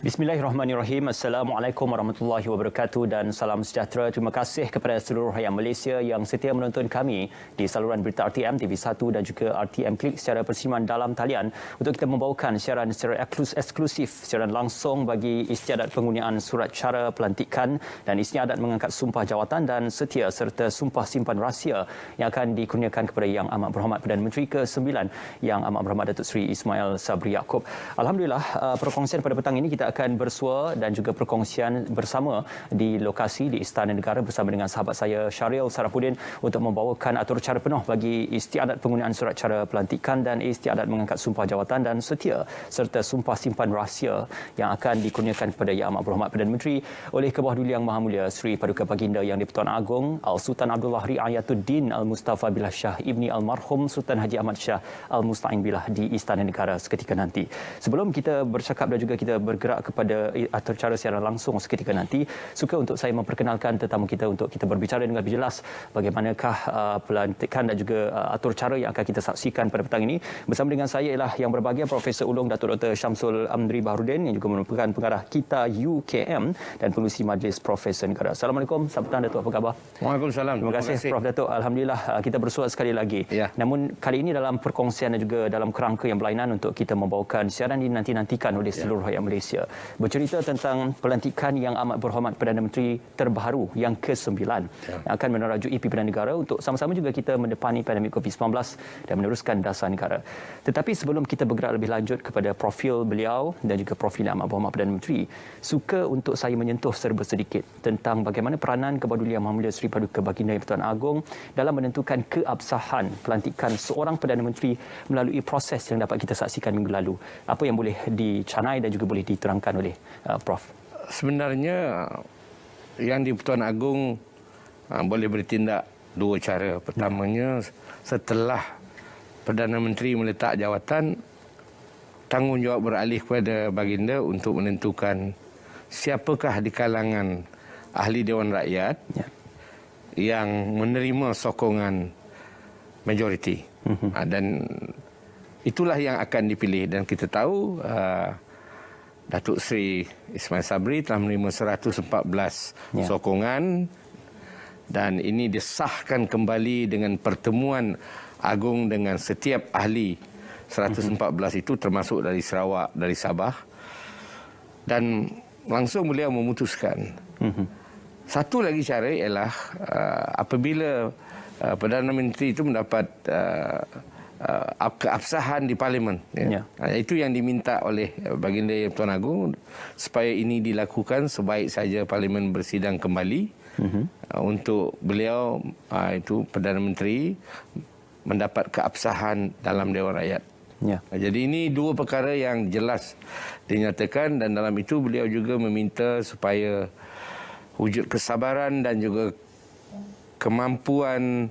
Bismillahirrahmanirrahim. Assalamualaikum warahmatullahi wabarakatuh dan salam sejahtera. Terima kasih kepada seluruh rakyat Malaysia yang setia menonton kami di saluran berita RTM TV1 dan juga RTM Klik secara persiaran dalam talian untuk kita membawakan siaran secara eksklusif, siaran langsung bagi istiadat penggunaan surat cara pelantikan dan istiadat mengangkat sumpah jawatan dan setia serta sumpah simpan rahsia yang akan dikurniakan kepada Yang Amat Berhormat Perdana Menteri ke-9 Yang Amat Berhormat Datuk Seri Ismail Sabri Yaakob. Alhamdulillah, perkongsian pada petang ini kita akan bersua dan juga perkongsian bersama di lokasi di Istana Negara bersama dengan sahabat saya Syaril Sarafuddin untuk membawakan atur cara penuh bagi istiadat penggunaan surat cara pelantikan dan istiadat mengangkat sumpah jawatan dan setia serta sumpah simpan rahsia yang akan dikurniakan kepada Yang Amat Berhormat Perdana Menteri oleh Kebawah Duli Yang Maha Mulia Seri Paduka Baginda Yang di-Pertuan Agong Al-Sultan Abdullah Riayatuddin Al-Mustafa Billah Shah Ibni Almarhum Sultan Haji Ahmad Shah Al-Musta'in Billah di Istana Negara seketika nanti. Sebelum kita bercakap dan juga kita bergerak kepada atur cara siaran langsung seketika nanti, suka untuk saya memperkenalkan tetamu kita untuk kita berbicara dengan lebih jelas bagaimanakah pelantikan dan juga atur cara yang akan kita saksikan pada petang ini. Bersama dengan saya ialah yang berbahagia Profesor Ulung Datuk Dr. Syamsul Amri Baharudin yang juga merupakan pengarah Kita UKM dan pengerusi Majlis Profesor Negara. Assalamualaikum, selamat petang Datuk, apa khabar? Waalaikumsalam. Terima kasih Prof Datuk. Alhamdulillah kita bersua sekali lagi. Ya. Namun kali ini dalam perkongsian dan juga dalam kerangka yang berlainan untuk kita membawakan siaran ini nanti-nantikan oleh seluruh rakyat Malaysia. Bercerita tentang pelantikan Yang Amat Berhormat Perdana Menteri terbaru yang ke-9 yang akan menerajui pimpinan negara untuk sama-sama juga kita mendepani pandemik COVID-19 dan meneruskan dasar negara. Tetapi sebelum kita bergerak lebih lanjut kepada profil beliau dan juga profil Yang Amat Berhormat Perdana Menteri, suka untuk saya menyentuh serba sedikit tentang bagaimana peranan Kebawah Duli Yang Maha Mulia Seri Paduka Baginda Yang di-Pertuan Agong dalam menentukan keabsahan pelantikan seorang Perdana Menteri melalui proses yang dapat kita saksikan minggu lalu. Apa yang boleh dicanai dan juga boleh diterangkan oleh Prof? Sebenarnya yang di-Pertuan Agong boleh bertindak dua cara. Pertamanya, setelah Perdana Menteri meletak jawatan, tanggungjawab beralih kepada Baginda untuk menentukan siapakah di kalangan ahli Dewan Rakyat yang menerima sokongan majoriti. Dan itulah yang akan dipilih. Dan kita tahu Datuk Seri Ismail Sabri telah menerima 114 sokongan dan ini disahkan kembali dengan pertemuan agung dengan setiap ahli 114 itu termasuk dari Sarawak, dari Sabah, dan langsung beliau memutuskan. Satu lagi cara ialah apabila Perdana Menteri itu mendapat keabsahan di Parlimen. Itu yang diminta oleh Baginda Yang Pertuan Agong supaya ini dilakukan sebaik saja Parlimen bersidang kembali untuk beliau itu Perdana Menteri mendapat keabsahan dalam Dewan Rakyat. Jadi ini dua perkara yang jelas dinyatakan dan dalam itu beliau juga meminta supaya wujud kesabaran dan juga kemampuan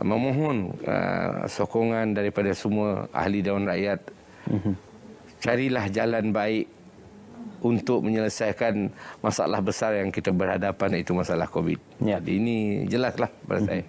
memohon sokongan daripada semua ahli Dewan Rakyat. Carilah jalan baik untuk menyelesaikan masalah besar yang kita berhadapan, iaitu masalah COVID. Jadi ini jelaslah pada saya.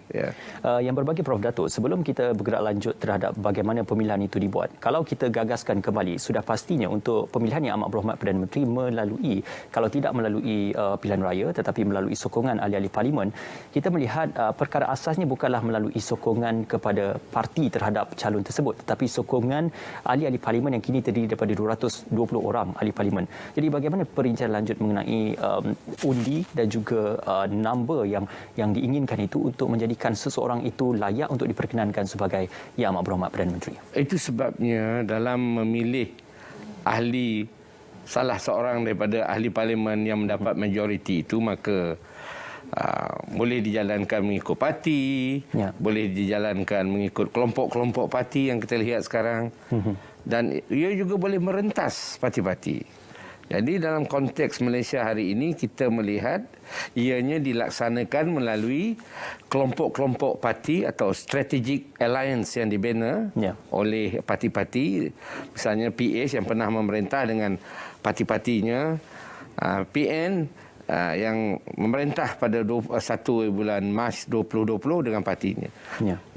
Yang berbagi Prof Datuk, sebelum kita bergerak lanjut terhadap bagaimana pemilihan itu dibuat, kalau kita gagaskan kembali, sudah pastinya untuk pemilihan Yang Amat Berhormat Perdana Menteri melalui, kalau tidak melalui pilihan raya tetapi melalui sokongan ahli-ahli Parlimen, kita melihat perkara asasnya bukanlah melalui sokongan kepada parti terhadap calon tersebut, tetapi sokongan ahli-ahli Parlimen yang kini terdiri daripada 220 orang ahli Parlimen. Jadi bagaimana perincian lanjut mengenai undi dan juga number yang diinginkan itu untuk menjadikan seseorang itu layak untuk diperkenankan sebagai Yang Amat Berhormat Perdana Menteri? Itu sebabnya dalam memilih ahli, salah seorang daripada ahli Parlimen yang mendapat majoriti itu, maka boleh dijalankan mengikut parti, boleh dijalankan mengikut kelompok-kelompok parti yang kita lihat sekarang, dan ia juga boleh merentas parti-parti. Jadi dalam konteks Malaysia hari ini kita melihat ianya dilaksanakan melalui kelompok-kelompok parti atau strategic alliance yang dibina oleh parti-parti, misalnya PH yang pernah memerintah dengan parti-partinya, PN yang memerintah pada 1 bulan Mac 2020 dengan partinya.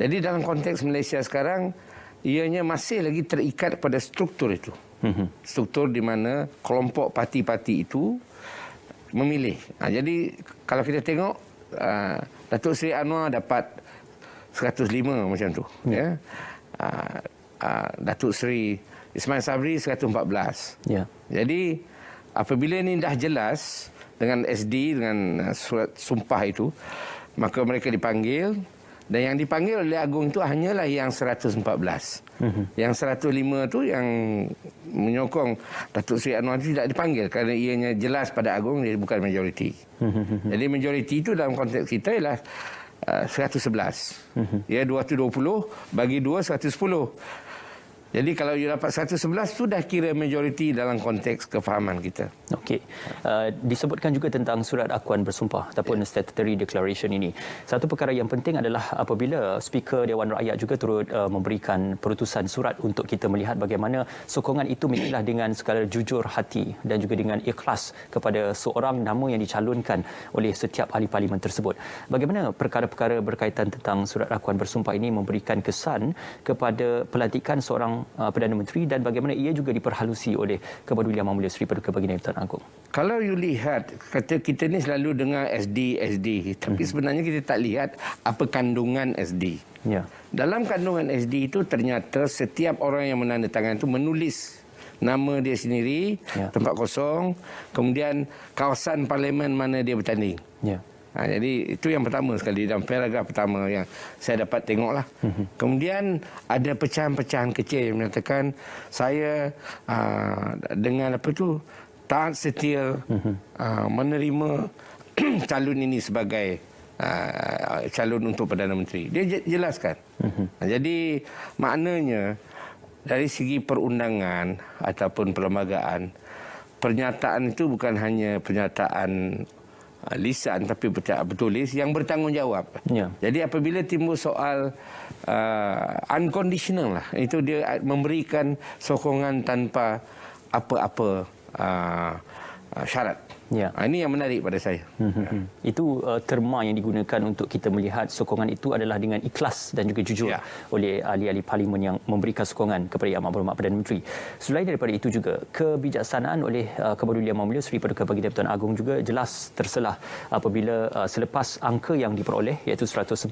Jadi dalam konteks Malaysia sekarang ianya masih lagi terikat pada struktur itu. Struktur di mana kelompok parti-parti itu memilih. Jadi kalau kita tengok Datuk Seri Anwar dapat 105 macam tu. Ya. Datuk Seri Ismail Sabri 114. Ya. Jadi apabila ini dah jelas dengan SD, dengan surat sumpah itu, maka mereka dipanggil. Dan yang dipanggil oleh Agung itu hanyalah yang 114. Yang 105 tu yang menyokong Datuk Seri Anwar itu tidak dipanggil kerana ianya jelas pada Agung dia bukan majoriti. Jadi majoriti itu dalam konteks kita ialah 111. Ya, 220 bagi 2, 110. Jadi kalau you dapat 111 tu dah kira majoriti dalam konteks kefahaman kita. Okey. Disebutkan juga tentang surat akuan bersumpah ataupun statutory declaration ini. Satu perkara yang penting adalah apabila Speaker Dewan Rakyat juga turut memberikan perutusan surat untuk kita melihat bagaimana sokongan itu mestilah dengan segala jujur hati dan juga dengan ikhlas kepada seorang nama yang dicalonkan oleh setiap ahli parlimen tersebut. Bagaimana perkara-perkara berkaitan tentang surat akuan bersumpah ini memberikan kesan kepada pelantikan seorang Perdana Menteri dan bagaimana ia juga diperhalusi oleh Kebadulian Yang Mulia Seri Paduka Baginda Yang Agung. Kalau you lihat, kata kita ni selalu dengar SD, tapi sebenarnya kita tak lihat apa kandungan SD. Ya. Dalam kandungan SD itu ternyata setiap orang yang menandatangan itu menulis nama dia sendiri, tempat kosong, kemudian kawasan parlimen mana dia bertanding. Ya. Jadi itu yang pertama sekali dalam paragraf pertama yang saya dapat tengoklah. Kemudian ada pecahan-pecahan kecil yang menyatakan saya dengan apa tu taat setia menerima calon ini sebagai calon untuk Perdana Menteri. Dia jelaskan. Jadi maknanya dari segi perundangan ataupun perlembagaan, pernyataan itu bukan hanya pernyataan lisan tapi bertulis yang bertanggungjawab. Ya. Jadi apabila timbul soal unconditional lah, itu dia memberikan sokongan tanpa apa-apa syarat. Ya. Ini yang menarik pada saya. Itu terma yang digunakan untuk kita melihat sokongan itu adalah dengan ikhlas dan juga jujur oleh ahli-ahli parlimen yang memberikan sokongan kepada Yang Berhormat Perdana Menteri. Selain daripada itu juga, kebijaksanaan oleh Kebadulian Yang Mulia Seri Paduka Baginda Yang Agung juga jelas terselah apabila selepas angka yang diperoleh iaitu 114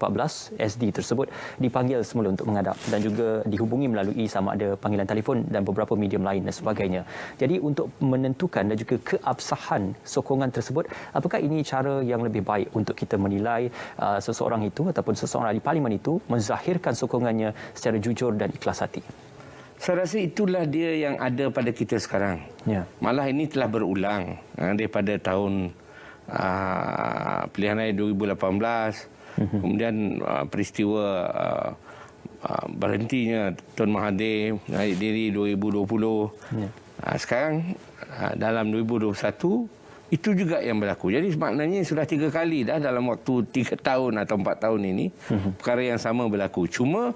SD tersebut dipanggil semula untuk menghadap dan juga dihubungi melalui sama ada panggilan telefon dan beberapa medium lain dan sebagainya. Jadi untuk menentukan dan juga keabsahan sokongan tersebut, apakah ini cara yang lebih baik untuk kita menilai seseorang itu ataupun seseorang ahli parlimen itu menzahirkan sokongannya secara jujur dan ikhlas hati? Saya rasa itulah dia yang ada pada kita sekarang. Ya. Malah ini telah berulang daripada tahun pilihan raya 2018, kemudian peristiwa berhentinya Tun Mahathir naik diri 2020. Ya. Sekarang dalam 2021 itu juga yang berlaku. Jadi maknanya sudah 3 kali dah dalam waktu 3 tahun atau 4 tahun ini perkara yang sama berlaku. Cuma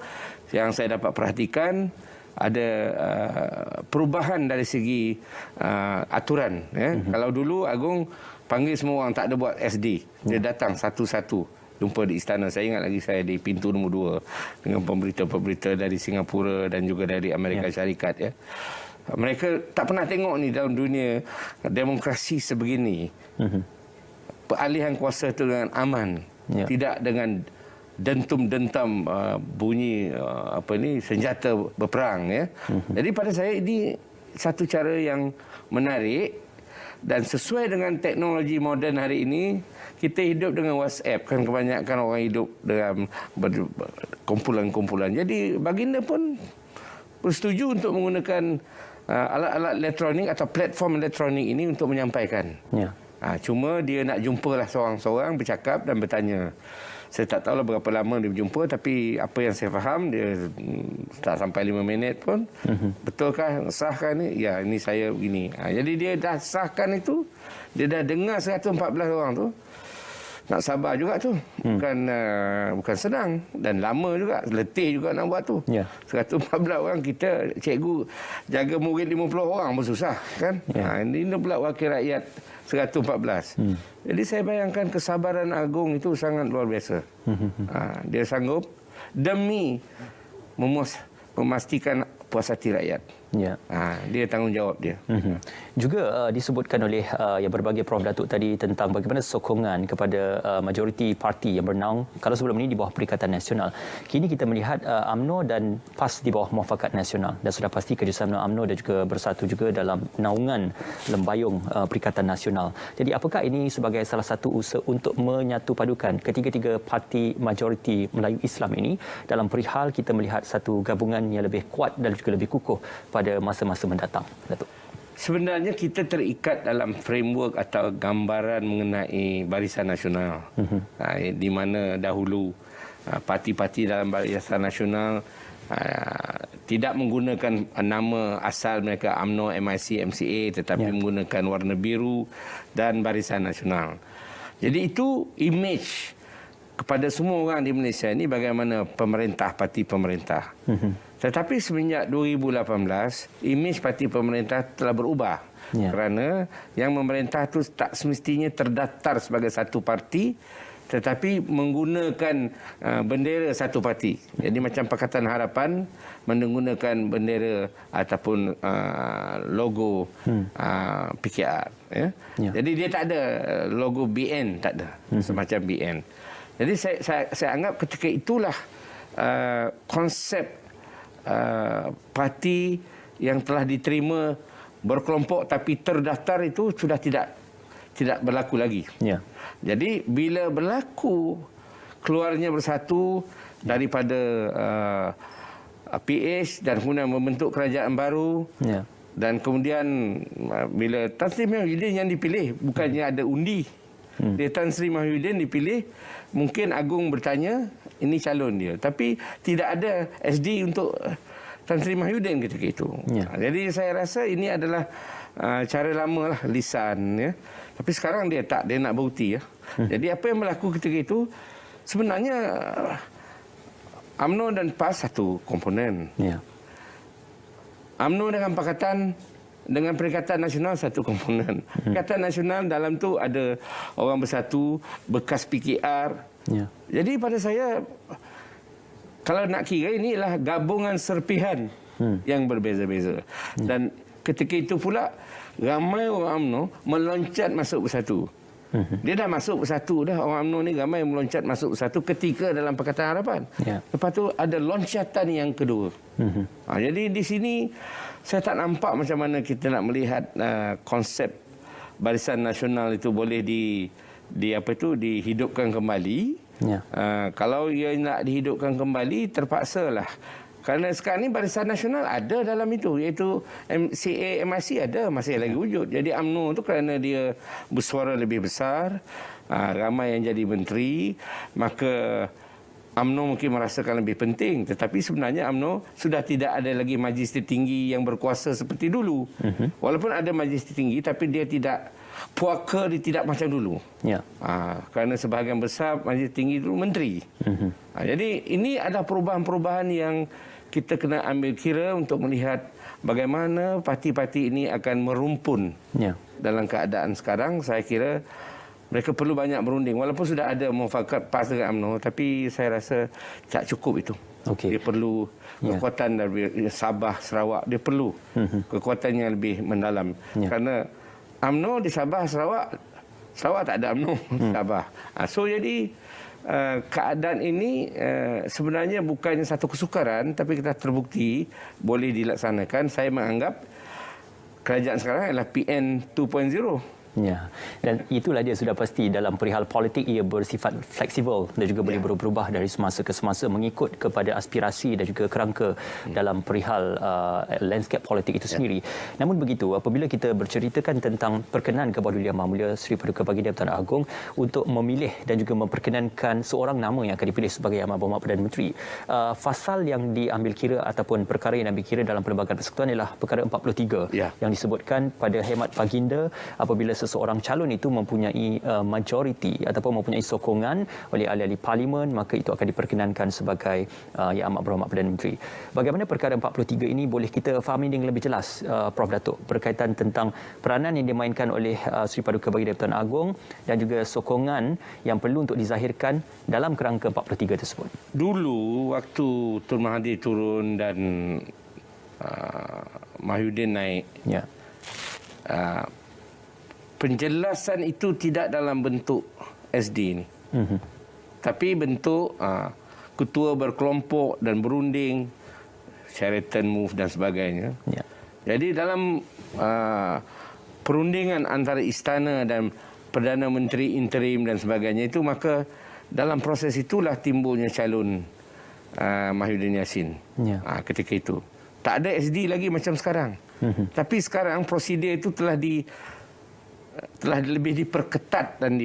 yang saya dapat perhatikan ada perubahan dari segi aturan. Ya. Kalau dulu Agung panggil semua orang, tak ada buat SD. Dia datang satu-satu jumpa di istana. Saya ingat lagi saya di pintu nombor 2 dengan pemberita-pemberita dari Singapura dan juga dari Amerika Syarikat. Ya. Mereka tak pernah tengok ni dalam dunia demokrasi sebegini. Peralihan kuasa itu dengan aman, tidak dengan dentum-dentam bunyi senjata berperang. Ya. Jadi pada saya ini satu cara yang menarik dan sesuai dengan teknologi moden hari ini. Kita hidup dengan WhatsApp, kan kebanyakan orang hidup dalam kumpulan-kumpulan. Jadi baginda pun bersetuju untuk menggunakan alat-alat elektronik atau platform elektronik ini untuk menyampaikan. Ya. Cuma dia nak jumpalah seorang-seorang, bercakap dan bertanya. Saya tak tahulah berapa lama dia berjumpa, tapi apa yang saya faham, dia tak sampai 5 minit pun. Betulkah, sahkah ni? Ya, ini saya begini. Jadi dia dah sahkan itu, dia dah dengar 114 orang tu. Nak sabar juga tu. Bukan senang dan lama juga, letih juga nak buat tu. 114 orang, kita cikgu jaga murid 50 orang pun susah kan. Ini pula wakil rakyat 114. Jadi saya bayangkan kesabaran Agung itu sangat luar biasa. Dia sanggup demi memastikan puas hati rakyat. Ya. Dia tanggungjawab dia. Juga disebutkan oleh yang berbagai Prof Datuk tadi tentang bagaimana sokongan kepada majoriti parti yang bernaung kalau sebelum ini di bawah Perikatan Nasional. Kini kita melihat UMNO dan PAS di bawah Muafakat Nasional dan sudah pasti kerjasama UMNO dan juga Bersatu juga dalam naungan lembayung Perikatan Nasional. Jadi apakah ini sebagai salah satu usaha untuk menyatu padukan ketiga-tiga parti majoriti Melayu Islam ini dalam perihal kita melihat satu gabungan yang lebih kuat dan juga lebih kukuh pada masa-masa mendatang, Datuk? Sebenarnya kita terikat dalam framework atau gambaran mengenai Barisan Nasional. Di mana dahulu parti-parti dalam Barisan Nasional tidak menggunakan nama asal mereka UMNO, MIC, MCA tetapi menggunakan warna biru dan Barisan Nasional. Jadi itu image kepada semua orang di Malaysia ini bagaimana pemerintah, parti pemerintah. Tetapi semenjak 2018, imej parti pemerintah telah berubah. Kerana yang memerintah itu tak semestinya terdaftar sebagai satu parti, tetapi menggunakan bendera satu parti. Jadi macam Pakatan Harapan menggunakan bendera ataupun logo PKR. Jadi dia tak ada logo BN, tak ada. Semacam BN. Jadi saya anggap ketika itulah konsep parti yang telah diterima berkelompok tapi terdaftar itu sudah tidak berlaku lagi. Jadi bila berlaku keluarnya Bersatu daripada PH dan kemudian membentuk kerajaan baru, dan kemudian bila Tan Sri Mahyudin yang dipilih, bukannya ada undi. Dia Tan Sri Mahyudin dipilih, mungkin Agung bertanya ini calon dia, tapi tidak ada SD untuk Tan Sri Mahyudin ketika itu. Jadi saya rasa ini adalah cara lama lah, lisan. Tapi sekarang dia tak, dia nak bukti. Jadi apa yang berlaku ketika itu sebenarnya UMNO dan PAS satu komponen. UMNO dengan Pakatan dengan Perikatan Nasional satu komponen. Perikatan Nasional dalam tu ada orang Bersatu, bekas PKR. Jadi pada saya, kalau nak kira, inilah gabungan serpihan yang berbeza-beza. Dan ketika itu pula, ramai orang UMNO meloncat masuk Bersatu. Dia dah masuk Bersatu dah. Orang UMNO ni ramai meloncat masuk Bersatu ketika dalam Pakatan Harapan. Lepas tu ada loncatan yang kedua. Jadi di sini saya tak nampak macam mana kita nak melihat konsep Barisan Nasional itu boleh dihidupkan kembali. Kalau ia nak dihidupkan kembali, terpaksalah. Kerana sekarang ni Barisan Nasional ada dalam itu, iaitu MCA, MIC ada, masih lagi wujud. Jadi UMNO tu kerana dia bersuara lebih besar, ramai yang jadi menteri, maka UMNO mungkin merasakan lebih penting. Tetapi sebenarnya UMNO sudah tidak ada lagi majlis tertinggi yang berkuasa seperti dulu. Walaupun ada majlis tertinggi, tapi dia tidak, puaka dia tidak macam dulu. Kerana sebahagian besar majlis tinggi dulu menteri. Jadi ini adalah perubahan-perubahan yang kita kena ambil kira untuk melihat bagaimana parti-parti ini akan merumpun. Dalam keadaan sekarang, saya kira mereka perlu banyak berunding. Walaupun sudah ada muafakat PAS dengan UMNO, tapi saya rasa tak cukup itu. Dia perlu kekuatan dari Sabah, Sarawak. Dia perlu kekuatan yang lebih mendalam. Kerana UMNO di Sabah, Sarawak tak ada UMNO Sabah. So jadi keadaan ini sebenarnya bukannya satu kesukaran, tapi kita terbukti boleh dilaksanakan. Saya menganggap kerajaan sekarang adalah PN 2.0. Dan itulah dia sudah pasti dalam perihal politik ia bersifat fleksibel dan juga boleh berubah dari semasa ke semasa mengikut kepada aspirasi dan juga kerangka dalam perihal landscape politik itu sendiri. Namun begitu, apabila kita berceritakan tentang perkenan Kebahagiaan Yang Maha Mulia Seri Paduka Baginda Tuan Agong untuk memilih dan juga memperkenankan seorang nama yang akan dipilih sebagai Amat Berhormat Perdana Menteri, fasal yang diambil kira ataupun perkara yang diambil kira dalam Perlembagaan Persekutuan ialah perkara 43 yang disebutkan pada khidmat baginda apabila seseorang calon itu mempunyai majoriti ataupun mempunyai sokongan oleh ahli-ahli parlimen, maka itu akan diperkenankan sebagai Yang Amat Berhormat Perdana Menteri. Bagaimana perkara 43 ini boleh kita fahami dengan lebih jelas, Prof Datuk, berkaitan tentang peranan yang dimainkan oleh Seri Paduka Baginda Tuan Agong dan juga sokongan yang perlu untuk dizahirkan dalam kerangka 43 tersebut? Dulu waktu Tun Mahathir turun dan Mahyudin naik. Ya. Penjelasan itu tidak dalam bentuk SD ni. Tapi bentuk ketua berkelompok dan berunding, Sheraton Move dan sebagainya. Ya. Jadi dalam perundingan antara istana dan Perdana Menteri interim dan sebagainya itu, maka dalam proses itulah timbulnya calon Mahyudin Yassin. Ya. Ketika itu tak ada SD lagi macam sekarang. Tapi sekarang prosedur itu telah lebih diperketat dan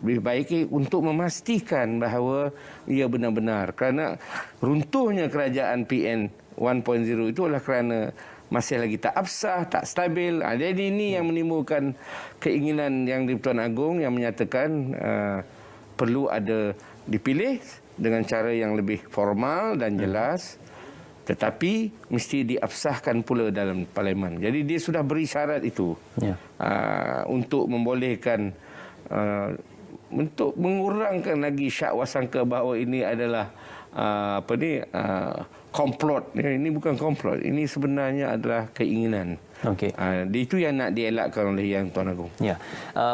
dibaiki untuk memastikan bahawa ia benar-benar, kerana runtuhnya kerajaan PN 1.0 itu adalah kerana masih lagi tak absah, tak stabil. Jadi ini yang menimbulkan keinginan yang di Pertuan Agong yang menyatakan perlu ada dipilih dengan cara yang lebih formal dan jelas, tetapi mesti diabsahkan pula dalam parlimen. Jadi dia sudah beri syarat itu untuk membolehkan, untuk mengurangkan lagi syak wasangka bahawa ini adalah komplot. Ini bukan komplot, ini sebenarnya adalah keinginan. Okey. Itu yang nak dielakkan oleh Yang Tuan Agong. Ya,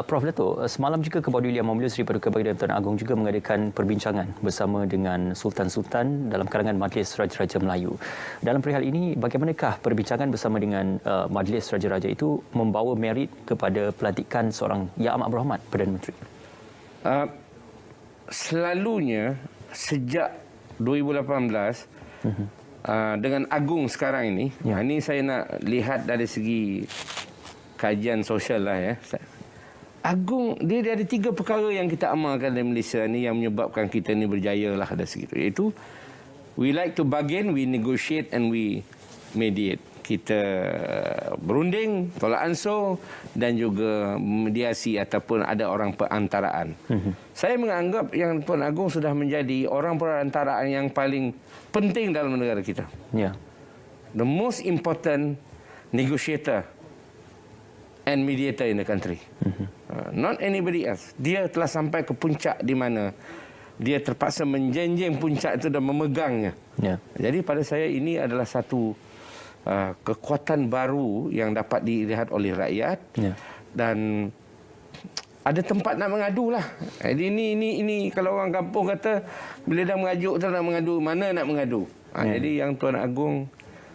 Prof Dato', semalam juga Kebadulian Yang Mulia Seri Paduka Baginda Tuan Agong juga mengadakan perbincangan bersama dengan Sultan-Sultan dalam kalangan Majlis Raja-Raja Melayu. Dalam perihal ini, bagaimanakah perbincangan bersama dengan Majlis Raja-Raja itu membawa merit kepada pelantikan seorang Yang Amat Berhormat Perdana Menteri? Selalunya sejak 2018 dengan Agung sekarang ini, ini saya nak lihat dari segi kajian sosial lah ya. Agung dia ada 3 perkara yang kita amalkan di Malaysia ni yang menyebabkan kita ni berjaya lah dari segi itu. Iaitu we like to bargain, we negotiate and we mediate. Kita berunding, tolak ansur dan juga mediasi ataupun ada orang perantaraan. Saya menganggap yang Tuan Agong sudah menjadi orang perantaraan yang paling penting dalam negara kita. Ya. The most important negotiator and mediator in the country. Not anybody else. Dia telah sampai ke puncak di mana dia terpaksa menjenjeng puncak itu dan memegangnya. Ya. Jadi pada saya ini adalah satu kekuatan baru yang dapat dilihat oleh rakyat. Ya. Dan ada tempat nak mengadu lah. Jadi ini kalau orang kampung kata bila dah mengajuk tak nak mengadu, mana nak mengadu. Jadi yang Tuan Agong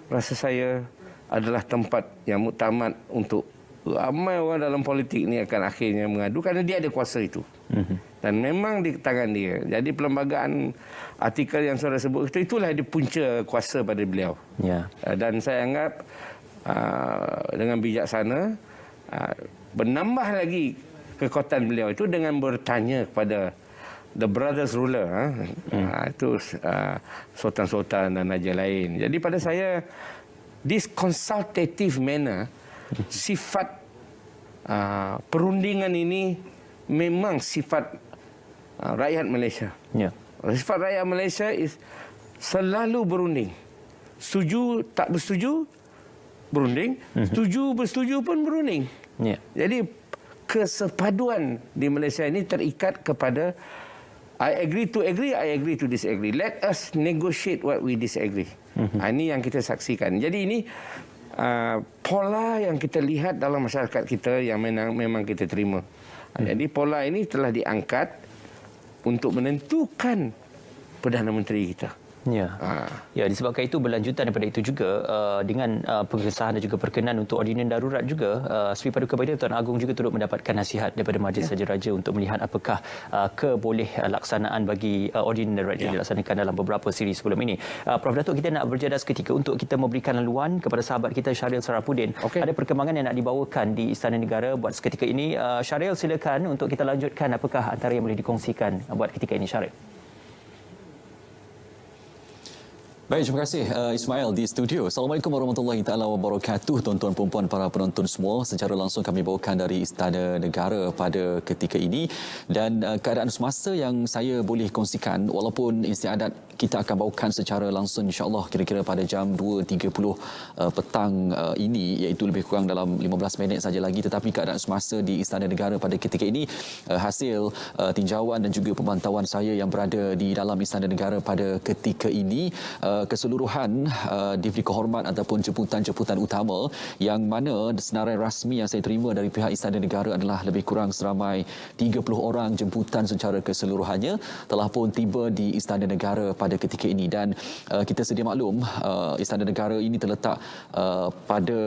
rasa saya adalah tempat yang muktamad untuk ramai orang dalam politik ni akan akhirnya mengadu kerana dia ada kuasa itu. Dan memang di tangan dia. Jadi perlembagaan artikel yang saudara sebut itulah dia punca kuasa pada beliau. Ya. Dan saya anggap dengan bijaksana menambah lagi kekuatan beliau itu dengan bertanya kepada the brothers ruler, itu sultan-sultan dan raja lain. Jadi pada saya this consultative manner, sifat perundingan ini memang sifat rakyat Malaysia. Ya. Sifat rakyat Malaysia selalu berunding. Setuju tak bersetuju berunding, setuju bersetuju pun berunding. Ya. Jadi kesepaduan di Malaysia ini terikat kepada I agree to agree, I agree to disagree. Let us negotiate what we disagree. Ini yang kita saksikan. Jadi ini pola yang kita lihat dalam masyarakat kita yang memang kita terima. Jadi pola ini telah diangkat untuk menentukan Perdana Menteri kita. Ya. Ya, disebabkan itu berlanjutan daripada itu juga dengan pengesahan dan juga perkenan untuk ordinan darurat juga, Seri Paduka Baginda Tuan Agong juga turut mendapatkan nasihat daripada Majlis Raja-Raja untuk melihat apakah keboleh laksanaan bagi ordinan darurat yang dilaksanakan dalam beberapa siri sebelum ini. Prof Datuk, kita nak berjadah seketika untuk kita memberikan laluan kepada sahabat kita Syahril Sarafudin. Ada perkembangan yang nak dibawakan di Istana Negara buat seketika ini. Syahril, silakan untuk kita lanjutkan apakah antara yang boleh dikongsikan buat ketika ini, Syahril. Baik, terima kasih Ismail di studio. Assalamualaikum warahmatullahi taala wabarakatuh, tuan-tuan dan puan para penonton semua. Secara langsung kami bawakan dari Istana Negara pada ketika ini, dan keadaan semasa yang saya boleh kongsikan, walaupun istiadat kita akan bawakan secara langsung insya-Allah kira-kira pada jam 2.30 petang ini, iaitu lebih kurang dalam 15 minit saja lagi, tetapi keadaan semasa di Istana Negara pada ketika ini hasil tinjauan dan juga pemantauan saya yang berada di dalam Istana Negara pada ketika ini, keseluruhan diberi kehormat ataupun jemputan-jemputan utama, yang mana senarai rasmi yang saya terima dari pihak Istana Negara adalah lebih kurang seramai 30 orang jemputan secara keseluruhannya telah pun tiba di Istana Negara pada ketika ini. Dan kita sedia maklum, Istana Negara ini terletak pada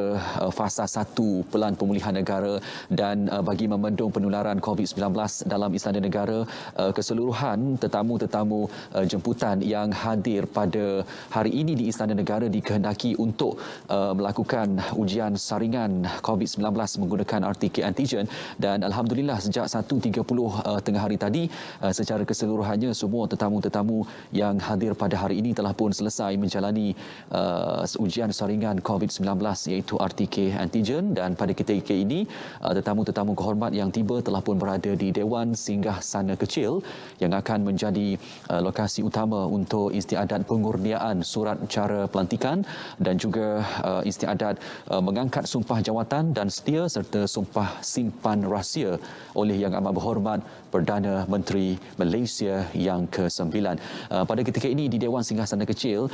fasa 1 pelan pemulihan negara, dan bagi membendung penularan COVID-19 dalam Istana Negara, keseluruhan tetamu-tetamu jemputan yang hadir pada hari ini di Istana Negara dikehendaki untuk melakukan ujian saringan COVID-19 menggunakan RT antigen. Dan alhamdulillah sejak 1.30 tengah hari tadi, secara keseluruhannya semua tetamu-tetamu yang hadir pada hari ini telah pun selesai menjalani ujian saringan COVID-19 iaitu RT antigen. Dan pada ketika ini, tetamu-tetamu kehormat yang tiba telah pun berada di Dewan Singgah Sana Kecil yang akan menjadi lokasi utama untuk istiadat pengurniaan surat cara pelantikan dan juga istiadat mengangkat sumpah jawatan dan setia serta sumpah simpan rahsia oleh Yang Amat Berhormat Perdana Menteri Malaysia yang ke-9. Pada ketika ini di Dewan Singgah Sana Kecil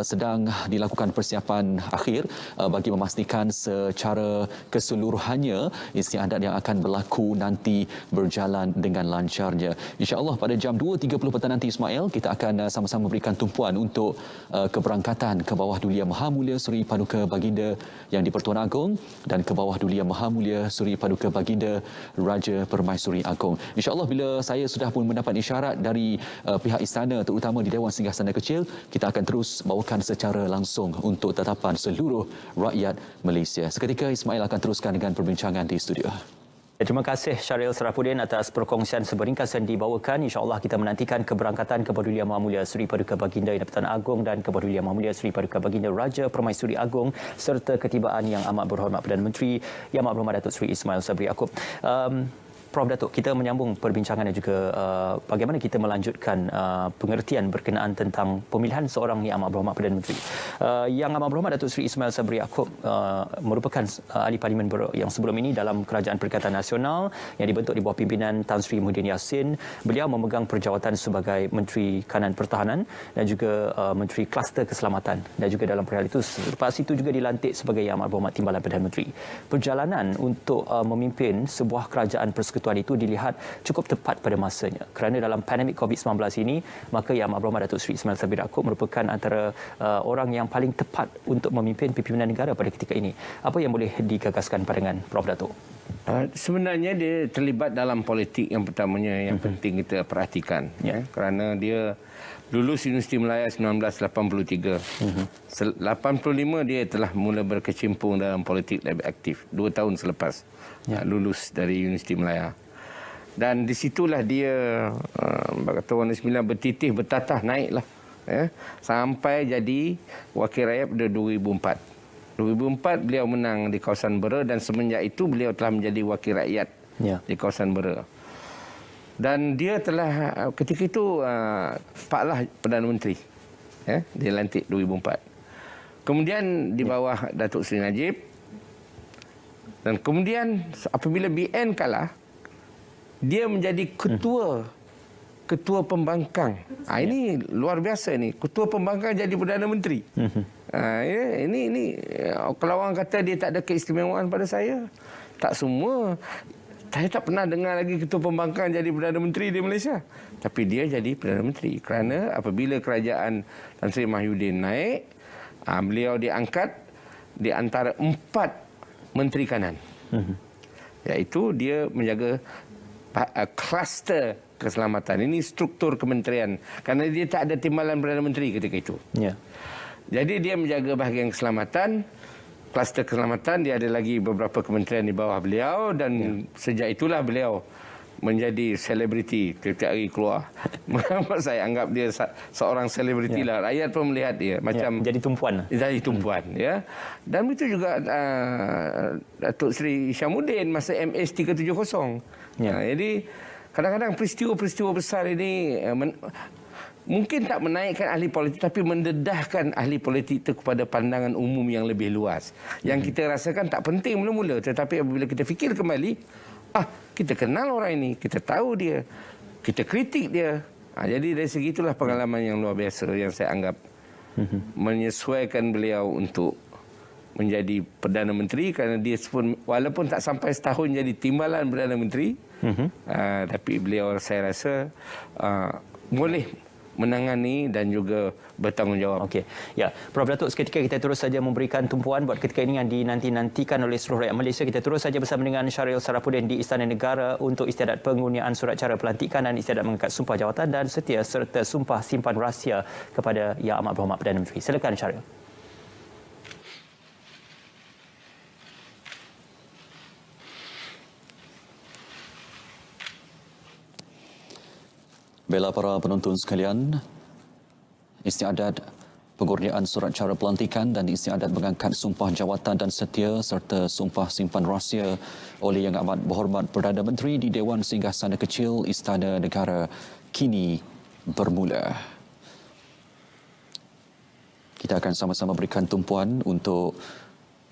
sedang dilakukan persiapan akhir bagi memastikan secara keseluruhannya istiadat yang akan berlaku nanti berjalan dengan lancarnya. InsyaAllah pada jam 2.30 petang nanti, Ismail, kita akan sama-sama berikan tumpuan untuk keberangkatan ke bawah Dulia Maha Mulia Seri Paduka Baginda Yang di-Pertuan Agong dan ke bawah Dulia Maha Mulia Seri Paduka Baginda Raja Permaisuri Agong. InsyaAllah bila saya sudah pun mendapat isyarat dari pihak istana, terutama di Dewan Singgah Sana Kecil, kita akan terus bawakan secara langsung untuk tetapan seluruh rakyat Malaysia. Seketika Ismail akan teruskan dengan perbincangan di studio. Terima kasih Syaril Sarafuddin atas perkongsian seberingkas yang dibawakan. InsyaAllah kita menantikan keberangkatan Kebadulian Maha Mulia Seri Paduka Baginda Yang di-Pertuan Agong dan Kebadulian Maha Mulia Seri Paduka Baginda Raja Permaisuri Agong serta ketibaan Yang Amat Berhormat Perdana Menteri Yang Amat Berhormat Datuk Seri Ismail Sabri Yaakob. Prof Datuk, kita menyambung perbincangan dan juga bagaimana kita melanjutkan pengertian berkenaan tentang pemilihan seorang Yang Amat Berhormat Perdana Menteri. Yang Amat Berhormat Datuk Seri Ismail Sabri Yaakob merupakan ahli parlimen yang sebelum ini dalam Kerajaan Perikatan Nasional yang dibentuk di bawah pimpinan Tan Sri Muhyiddin Yassin. Beliau memegang perjawatan sebagai Menteri Kanan Pertahanan dan juga Menteri Kluster Keselamatan, dan juga dalam perihal itu lepas itu juga dilantik sebagai Yang Amat Berhormat Timbalan Perdana Menteri. Perjalanan untuk memimpin sebuah kerajaan persekutuan itu dilihat cukup tepat pada masanya, kerana dalam pandemik COVID-19 ini, maka Yang Amat Berhormat Datuk Seri Ismail Sabri Yaakob merupakan antara orang yang paling tepat untuk memimpin pimpinan negara pada ketika ini. Apa yang boleh digagaskan pandangan Prof Datuk? Sebenarnya dia terlibat dalam politik yang pertamanya yang penting kita perhatikan, kerana dia lulus Universiti Malaya 1983. 85 dia telah mula berkecimpung dalam politik lebih aktif 2 tahun selepas lulus dari Universiti Malaya. Dan di situlah dia kata orang Sembilan bertitih bertatah naiklah sampai jadi wakil rakyat pada 2004. 2004 beliau menang di kawasan Bera dan semenjak itu beliau telah menjadi wakil rakyat di kawasan Bera. Dan dia telah ketika itu Paklah Perdana Menteri. Dia lantik 2004. Kemudian di bawah Datuk Seri Najib. Dan kemudian apabila BN kalah, dia menjadi ketua pembangkang. Ini luar biasa ni. Ketua pembangkang jadi Perdana Menteri. Ini kalau orang kata dia tak ada keistimewaan pada saya, tak semua. Saya tak pernah dengar lagi ketua pembangkang jadi Perdana Menteri di Malaysia. Tapi dia jadi Perdana Menteri. Kerana apabila kerajaan Tan Sri Mahyudin naik, beliau diangkat di antara 4 Menteri Kanan. Iaitu dia menjaga kluster keselamatan. Ini struktur kementerian. Kerana dia tak ada timbalan Perdana Menteri ketika itu. Jadi dia menjaga bahagian keselamatan. Kluster keselamatan, dia ada lagi beberapa kementerian di bawah beliau dan sejak itulah beliau menjadi selebriti tiap-tiap hari keluar. Saya anggap dia seorang selebriti lah. Rakyat pun melihat dia macam jadi tumpuan. Jadi tumpuan, Dan itu juga Datuk Seri Syamuddin masa MS 370. Jadi kadang-kadang peristiwa-peristiwa besar ini mungkin tak menaikkan ahli politik tapi mendedahkan ahli politik itu kepada pandangan umum yang lebih luas. Yang kita rasakan tak penting mula-mula, tetapi apabila kita fikir kembali, kita kenal orang ini, kita tahu dia, kita kritik dia. Jadi dari segi itulah pengalaman yang luar biasa yang saya anggap menyesuaikan beliau untuk menjadi Perdana Menteri, kerana dia pun walaupun tak sampai setahun jadi timbalan Perdana Menteri, tapi beliau saya rasa boleh menangani dan juga bertanggungjawab. Okey. Ya, Prof Datuk, seketika kita terus saja memberikan tumpuan buat ketika ini yang dinanti-nantikan oleh seluruh rakyat Malaysia. Kita terus saja bersama dengan Syahril Sarafudin di Istana Negara untuk istiadat pengurniaan surat cara pelantikan dan istiadat mengangkat sumpah jawatan dan setia serta sumpah simpan rahsia kepada Yang Amat Berhormat Perdana Menteri. Silakan Syahril. Bela para penonton sekalian, istiadat pengurniaan surat cara pelantikan dan istiadat mengangkat sumpah jawatan dan setia serta sumpah simpan rahsia oleh Yang Amat Berhormat Perdana Menteri di Dewan Singgasana Kecil Istana Negara kini bermula. Kita akan sama-sama berikan tumpuan untuk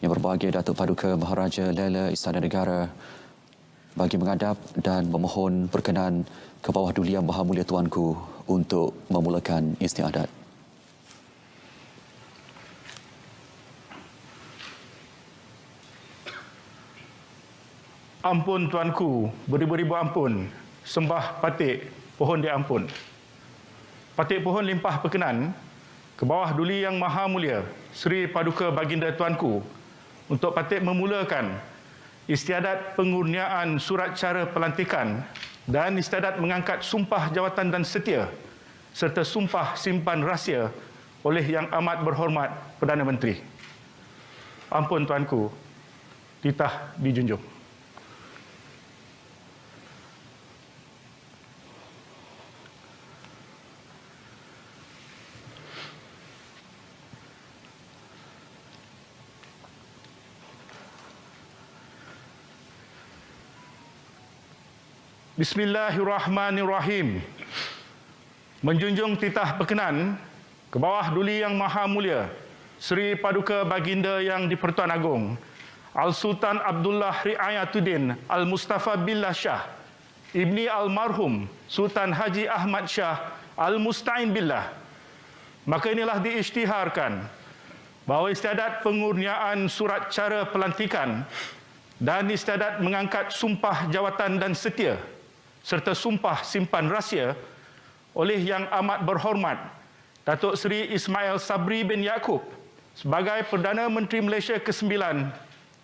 Yang Berbahagia Datuk Paduka Maharaja Lela Istana Negara bagi menghadap dan memohon perkenan ke bawah duli Yang Maha Mulia Tuanku untuk memulakan istiadat. Ampun Tuanku, beribu-ribu ampun, sembah patik pohon diampun. Patik pohon limpah perkenan ke bawah duli Yang Maha Mulia Seri Paduka Baginda Tuanku untuk patik memulakan istiadat pengurniaan surat cara pelantikan dan istiadat mengangkat sumpah jawatan dan setia serta sumpah simpan rahsia oleh Yang Amat Berhormat Perdana Menteri. Ampun Tuanku, titah dijunjung. Bismillahirrahmanirrahim. Menjunjung titah perkenan ke bawah duli Yang Maha Mulia Seri Paduka Baginda Yang di-Pertuan Agong Al-Sultan Abdullah Riayatuddin Al-Mustafa Billah Shah Ibni Almarhum Sultan Haji Ahmad Shah Al-Musta'in Billah. Maka inilah diisytiharkan bahawa istiadat pengurniaan surat cara pelantikan dan istiadat mengangkat sumpah jawatan dan setia serta sumpah simpan rahsia oleh Yang Amat Berhormat Datuk Seri Ismail Sabri bin Yaakob sebagai Perdana Menteri Malaysia ke-9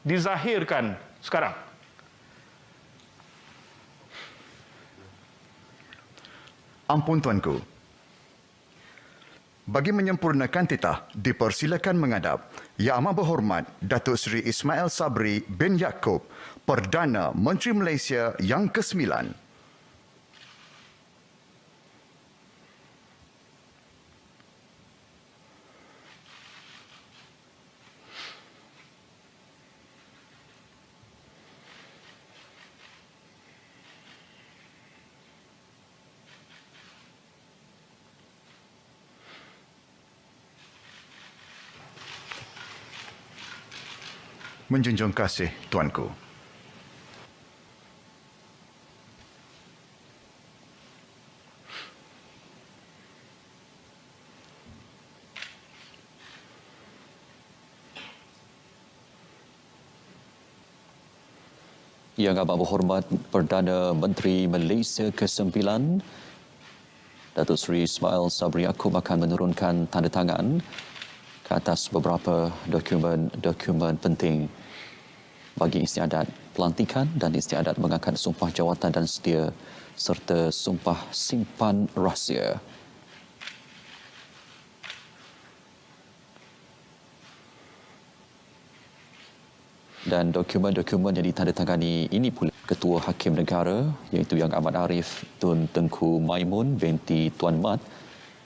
dizahirkan sekarang. Ampun Tuanku. Bagi menyempurnakan titah, dipersilakan menghadap Yang Amat Berhormat Datuk Seri Ismail Sabri bin Yaakob, Perdana Menteri Malaysia yang ke-9. Menjunjung kasih Tuanku. Yang Amat Berhormat Perdana Menteri Malaysia ke-9 Datuk Seri Ismail Sabri Yaakob akan menurunkan tanda tangan ke atas beberapa dokumen penting bagi istiadat pelantikan dan istiadat mengangkat sumpah jawatan dan setia serta sumpah simpan rahsia. Dan dokumen-dokumen yang ditandatangani ini pula Ketua Hakim Negara iaitu Yang Amat Arif Tun Tengku Maimun binti Tuan Mat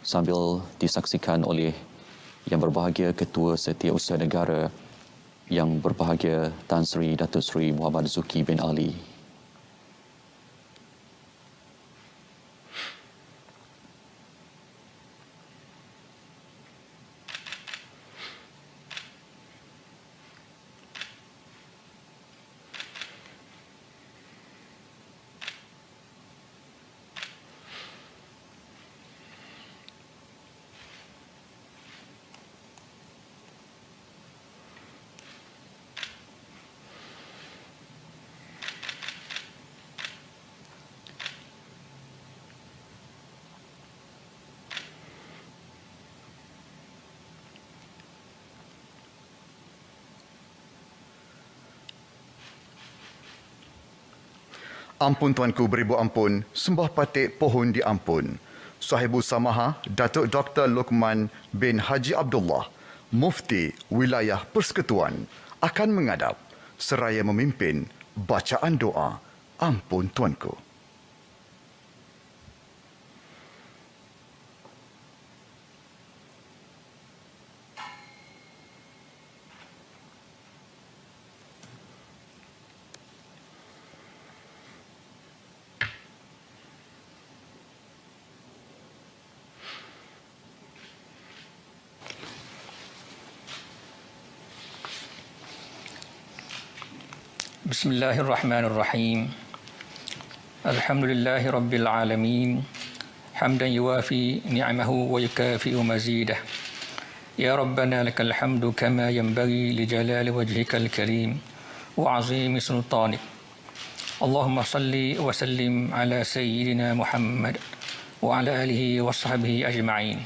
sambil disaksikan oleh Yang Berbahagia Ketua Setiausaha Negara Yang Berbahagia Tan Sri Datuk Seri Muhammad Zuki bin Ali. Ampun Tuanku beribu ampun, sembah patik pohon diampun. Sahibu Samaha, Datuk Dr. Luqman bin Haji Abdullah, Mufti Wilayah Persekutuan, akan mengadap seraya memimpin bacaan doa Ampun Tuanku. Bismillahirrahmanirrahim. Alhamdulillahi rabbil alamin. Hamdan yuwafi ni'amahu wa yukafi'u mazidah. Ya Rabbana lakal hamdu kama yanbaghi li jalali wajhikal karim wa 'azimi sultanik. Allahumma salli wa sallim ala sayyidina Muhammad wa ala alihi wa sahbihi ajma'in.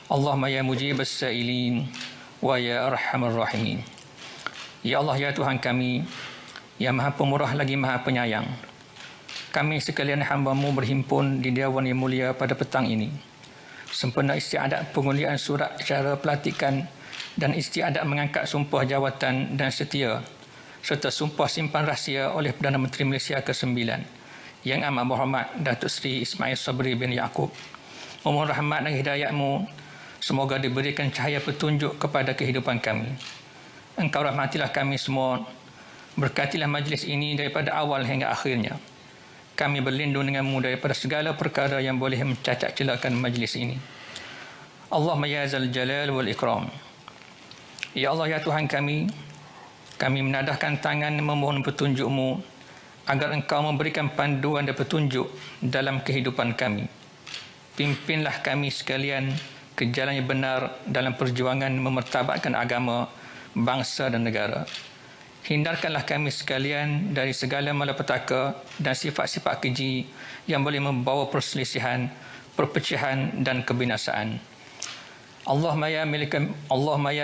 Allahumma ya mujibas sa'ilin wa ya arhamar rahimin. Ya Allah, ya Tuhan kami yang Maha Pemurah lagi Maha Penyayang, kami sekalian hamba-Mu berhimpun di Dewan yang mulia pada petang ini. Sempena istiadat pengundian surat cara pelatikan dan istiadat mengangkat sumpah jawatan dan setia serta sumpah simpan rahsia oleh Perdana Menteri Malaysia ke-9 Yang Amat Berhormat Datuk Seri Ismail Sabri bin Yaakob. Memohon rahmat dan hidayat-Mu, semoga diberikan cahaya petunjuk kepada kehidupan kami. Engkau rahmatilah kami semua, berkatilah majlis ini daripada awal hingga akhirnya. Kami berlindung dengan-Mu daripada segala perkara yang boleh mencacat celakan majlis ini. Allahumma ya zal jalal wal ikram. Ya Allah, ya Tuhan kami menadahkan tangan memohon petunjuk-Mu agar Engkau memberikan panduan dan petunjuk dalam kehidupan kami. Pimpinlah kami sekalian ke jalan yang benar dalam perjuangan memertabatkan agama, bangsa dan negara. Hindarkanlah kami sekalian dari segala malapetaka dan sifat-sifat keji yang boleh membawa perselisihan, perpecahan dan kebinasaan. Allahumma ya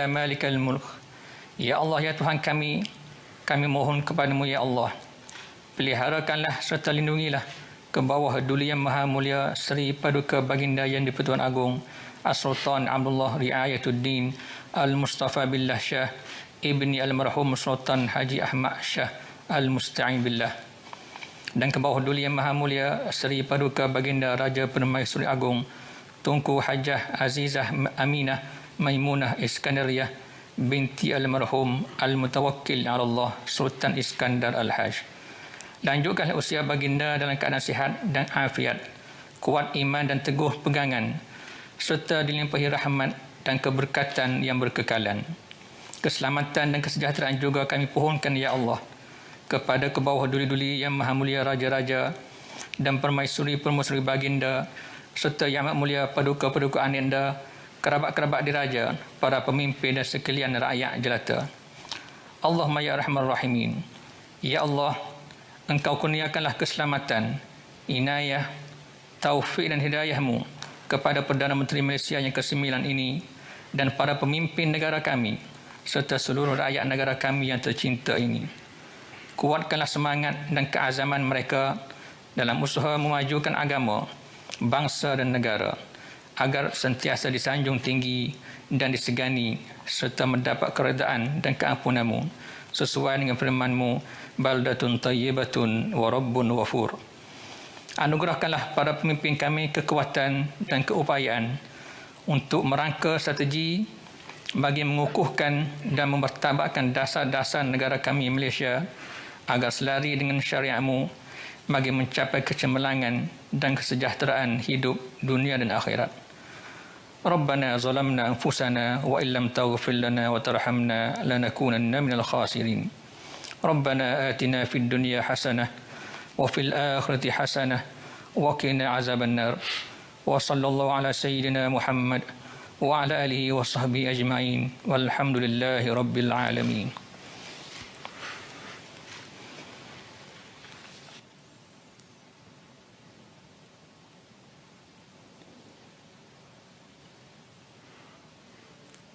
malikal mulk. Ya Allah, ya Tuhan kami mohon kepada-Mu ya Allah, peliharakanlah serta lindungilah ke bawah duli yang maha mulia Seri Paduka Baginda Yang di-Pertuan Agong As-Sultan Abdullah Riayatuddin Al-Mustafa Billah Shah Ibni Al-Marhum Sultan Haji Ahmad Shah Al-Musta'in Billah, dan ke bawah duli yang maha mulia Seri Paduka Baginda Raja Permaisuri Agong Tunku Hajah Azizah Aminah Maimunah Iskandariyah binti Al-Marhum Al-Mutawakkil ala Allah Sultan Iskandar Al-Haj. Lanjutkanlah usia baginda dalam keadaan sihat dan afiat, kuat iman dan teguh pegangan, serta dilimpahi rahmat dan keberkatan yang berkekalan. Keselamatan dan kesejahteraan juga kami pohonkan ya Allah kepada ke bawah duli-duli yang maha mulia raja-raja dan permaisuri-permaisuri baginda, serta yang amat mulia paduka-paduka ananda, kerabat-kerabat diraja, para pemimpin dan sekalian rakyat jelata. Allahumma ya arhamar rahimin. Ya Allah, Engkau kurniakanlah keselamatan, inayah, taufik dan hidayah-Mu kepada Perdana Menteri Malaysia yang ke-9 ini dan para pemimpin negara kami serta seluruh rakyat negara kami yang tercinta ini. Kuatkanlah semangat dan keazaman mereka dalam usaha memajukan agama, bangsa dan negara agar sentiasa disanjung tinggi dan disegani serta mendapat keredaan dan keampunan-Mu sesuai dengan firman-Mu, baldatun tayyibatun wa rabbun ghafur. Anugerahkanlah para pemimpin kami kekuatan dan keupayaan untuk merangka strategi bagi mengukuhkan dan memertabatkan dasar-dasar negara kami Malaysia agar selari dengan syariat-Mu bagi mencapai kecemerlangan dan kesejahteraan hidup dunia dan akhirat. Rabbana zalamna anfusana wa illam taghfir lana wa tarhamna lanakunanna minal khasirin. Rabbana atina fid dunya hasanah wa fil akhirati hasanah wa qina azaban nar. Wa sallallahu ala sayyidina Muhammad wa ala alihi wa sahbihi ajma'in walhamdulillahi rabbil alamin.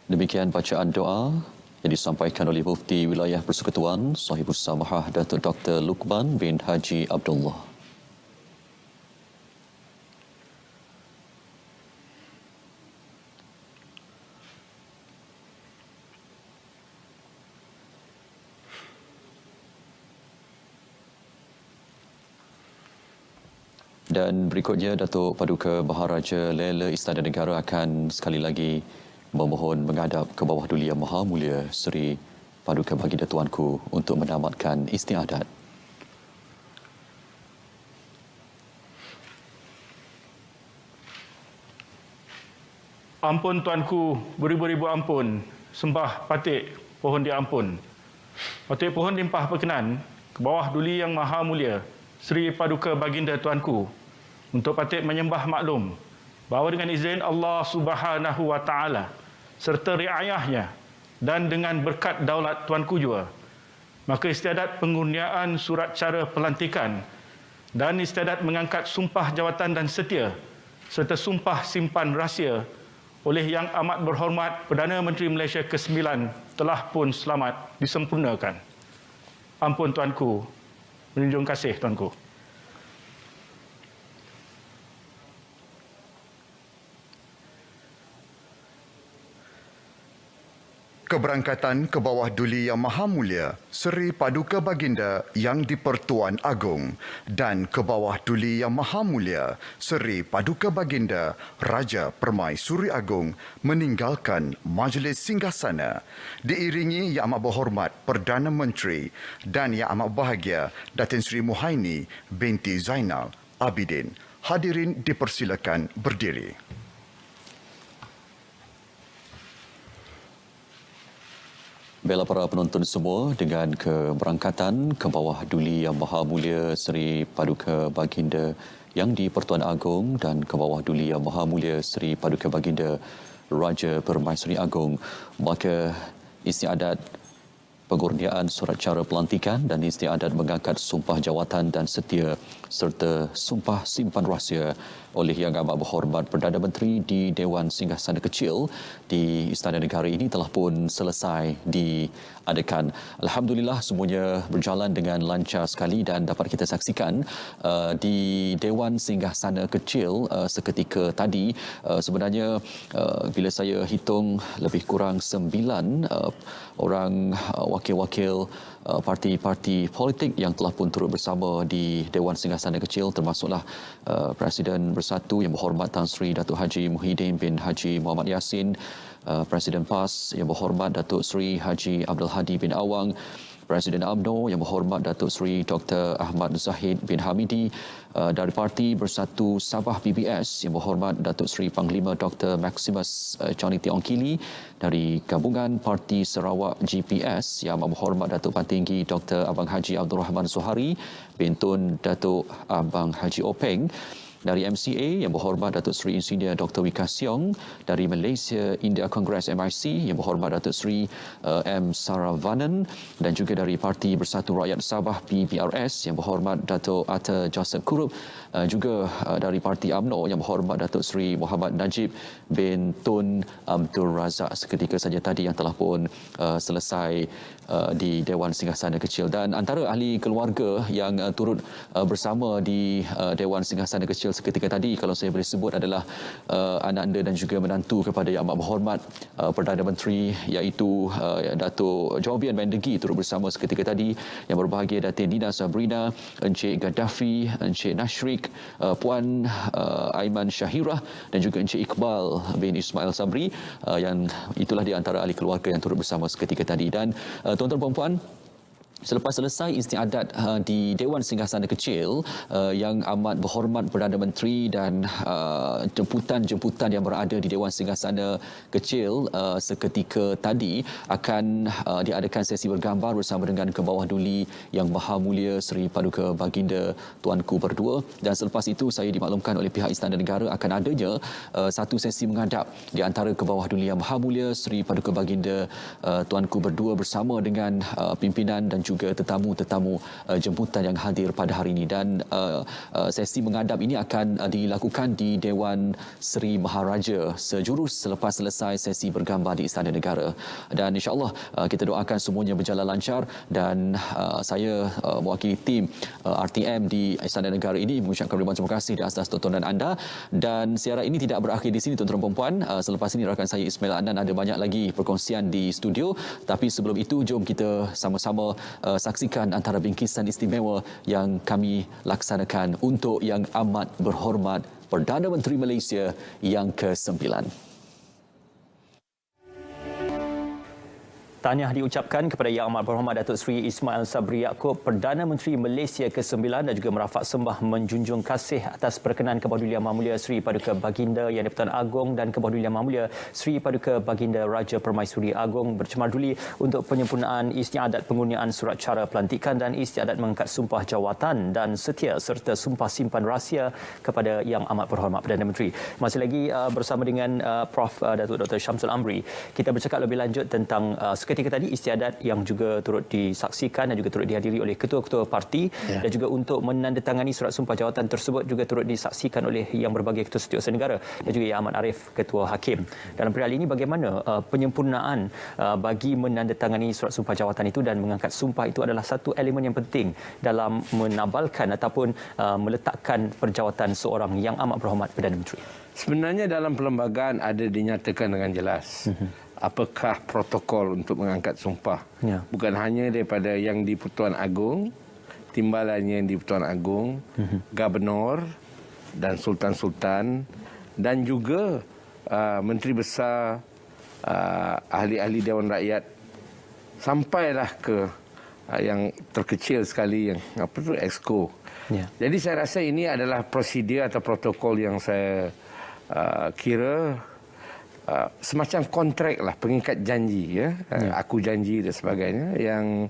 Demikian bacaan doa yang disampaikan oleh Mufti Wilayah Persekutuan Sahibus Samahah Datuk Dr. Luqman bin Haji Abdullah. Dan berikutnya, Datuk Paduka Maharaja Lela Istana Negara akan sekali lagi memohon menghadap ke bawah duli Yang Maha Mulia Seri Paduka Baginda Tuanku untuk menamatkan istiadat. Ampun Tuanku, beribu-ribu ampun, sembah patik pohon diampun. Patik pohon limpah perkenan ke bawah duli Yang Maha Mulia Seri Paduka Baginda Tuanku untuk patik menyembah maklum bahawa dengan izin Allah Subhanahu wa Ta'ala serta riayahnya dan dengan berkat daulat Tuanku jua, maka istiadat pengurniaan surat cara pelantikan dan istiadat mengangkat sumpah jawatan dan setia serta sumpah simpan rahsia oleh Yang Amat Berhormat Perdana Menteri Malaysia ke-9 telah pun selamat disempurnakan. Ampun Tuanku, menjunjung kasih Tuanku. Keberangkatan ke bawah duli Yang Maha Mulia Seri Paduka Baginda Yang di-Pertuan Agong dan ke bawah duli Yang Maha Mulia Seri Paduka Baginda Raja Permaisuri Agong meninggalkan Majlis Singgasana diiringi Yang Amat Berhormat Perdana Menteri dan Yang Amat Bahagia Datin Seri Muhaini binti Zainal Abidin. Hadirin dipersilakan berdiri. Bela para penonton semua, dengan keberangkatan ke bawah duli Yang Maha Mulia Seri Paduka Baginda Yang di-Pertuan Agong dan ke bawah duli Yang Maha Mulia Seri Paduka Baginda Raja Permaisuri Agong, maka istiadat pengurniaan surat cara pelantikan dan istiadat mengangkat sumpah jawatan dan setia serta sumpah simpan rahsia oleh Yang Amat Berhormat Perdana Menteri di Dewan Singgasana Kecil di Istana Negara ini telah pun selesai diadakan. Alhamdulillah, semuanya berjalan dengan lancar sekali dan dapat kita saksikan di Dewan Singgasana Kecil seketika tadi sebenarnya bila saya hitung lebih kurang 9 orang wakil-wakil parti-parti politik yang telah pun turut bersama di Dewan Singgasana Kecil, termasuklah Presiden Bersatu Yang Berhormat Tan Sri Datuk Haji Muhyiddin bin Haji Muhammad Yassin, Presiden PAS Yang Berhormat Datuk Sri Haji Abdul Hadi bin Awang, Presiden UMNO Yang Berhormat Datuk Sri Dr. Ahmad Zahid bin Hamidi, dari Parti Bersatu Sabah PBS Yang Berhormat Datuk Sri Panglima Dr. Maximus Johnny Tiong Kili, dari Gabungan Parti Sarawak GPS Yang Amat Berhormat Datuk Pantinggi Dr. Abang Haji Abdul Rahman Suhari bin Tun Datuk Abang Haji Openg, dari MCA Yang Berhormat Datuk Seri Insinyur Dr. Wika Siong, dari Malaysia India Congress MIC Yang Berhormat Datuk Seri M. Saravanan, dan juga dari Parti Bersatu Rakyat Sabah PBRS Yang Berhormat Datuk Atta Joseph Kurup, juga dari Parti UMNO Yang Berhormat Datuk Seri Muhammad Najib bin Tun Abdul Razak seketika saja tadi yang telah pun selesai di Dewan Singgasana Kecil. Dan antara ahli keluarga yang turut bersama di Dewan Singgasana Kecil seketika tadi, kalau saya boleh sebut, adalah anak-anda dan juga menantu kepada Yang Amat Berhormat Perdana Menteri, iaitu Datuk Jovian Mendegi turut bersama seketika tadi. Yang berbahagia Datin Nina Sabrina, Encik Gaddafi, Encik Nashrik, Puan Aiman Syahirah dan juga Encik Iqbal bin Ismail Sabri, yang itulah di antara ahli keluarga yang turut bersama seketika tadi. Dan tuan-tuan dan puan, selepas selesai istiadat di Dewan Singgasana Kecil, Yang Amat Berhormat Perdana Menteri dan jemputan-jemputan yang berada di Dewan Singgasana Kecil seketika tadi akan diadakan sesi bergambar bersama dengan ke bawah duli Yang Maha Mulia Seri Paduka Baginda Tuanku berdua. Dan selepas itu saya dimaklumkan oleh pihak Istana Negara akan adanya satu sesi menghadap di antara ke bawah duli Yang Maha Mulia Seri Paduka Baginda Tuanku berdua bersama dengan pimpinan dan juga tetamu-tetamu jemputan yang hadir pada hari ini. Dan sesi mengadap ini akan dilakukan di Dewan Seri Maharaja sejurus selepas selesai sesi bergambar di Istana Negara. Dan insya-Allah kita doakan semuanya berjalan lancar, dan saya mewakili tim RTM di Istana Negara ini mengucapkan ribuan terima kasih di atas tontonan anda. Dan siaran ini tidak berakhir di sini, tuan-tuan dan puan-puan. Selepas ini rakan saya Ismail Adnan ada banyak lagi perkongsian di studio, tapi sebelum itu jom kita sama-sama saksikan antara bingkisan istimewa yang kami laksanakan untuk Yang Amat Berhormat Perdana Menteri Malaysia yang ke-9. Tahniah diucapkan kepada Yang Amat Berhormat Datuk Seri Ismail Sabri Yaakob, Perdana Menteri Malaysia ke-9, dan juga merafak sembah menjunjung kasih atas perkenan Kebawah Duli Yang Mahmulia Seri Paduka Baginda Yang di-Pertuan Agong dan Kebawah Duli Yang Mahmulia Seri Paduka Baginda Raja Permaisuri Agong bercemar duli untuk penyempurnaan istiadat penggunaan surat cara pelantikan dan istiadat mengangkat sumpah jawatan dan setia serta sumpah simpan rahsia kepada Yang Amat Berhormat Perdana Menteri. Masih lagi bersama dengan Prof. Datuk Dr. Syamsul Amri, kita bercakap lebih lanjut tentang ketika tadi istiadat yang juga turut disaksikan dan juga turut dihadiri oleh ketua-ketua parti, dan juga untuk menandatangani surat sumpah jawatan tersebut juga turut disaksikan oleh yang berbagai ketua setiausaha negara dan juga Yang Amat Arif, Ketua Hakim. Dalam perihal ini bagaimana penyempurnaan bagi menandatangani surat sumpah jawatan itu dan mengangkat sumpah itu adalah satu elemen yang penting dalam menabalkan ataupun meletakkan perjawatan seorang Yang Amat Berhormat Perdana Menteri. Sebenarnya dalam perlembagaan ada dinyatakan dengan jelas apakah protokol untuk mengangkat sumpah. Ya. Bukan hanya daripada yang di Pertuan Agong, timbalannya yang di Pertuan Agong, Gubernur dan Sultan-Sultan, dan juga Menteri Besar, ahli-ahli Dewan Rakyat, sampailah ke yang terkecil sekali, yang Exco. Ya. Jadi saya rasa ini adalah prosedur atau protokol yang saya kira semacam kontrak lah, pengikat janji, ya. Aku janji dan sebagainya yang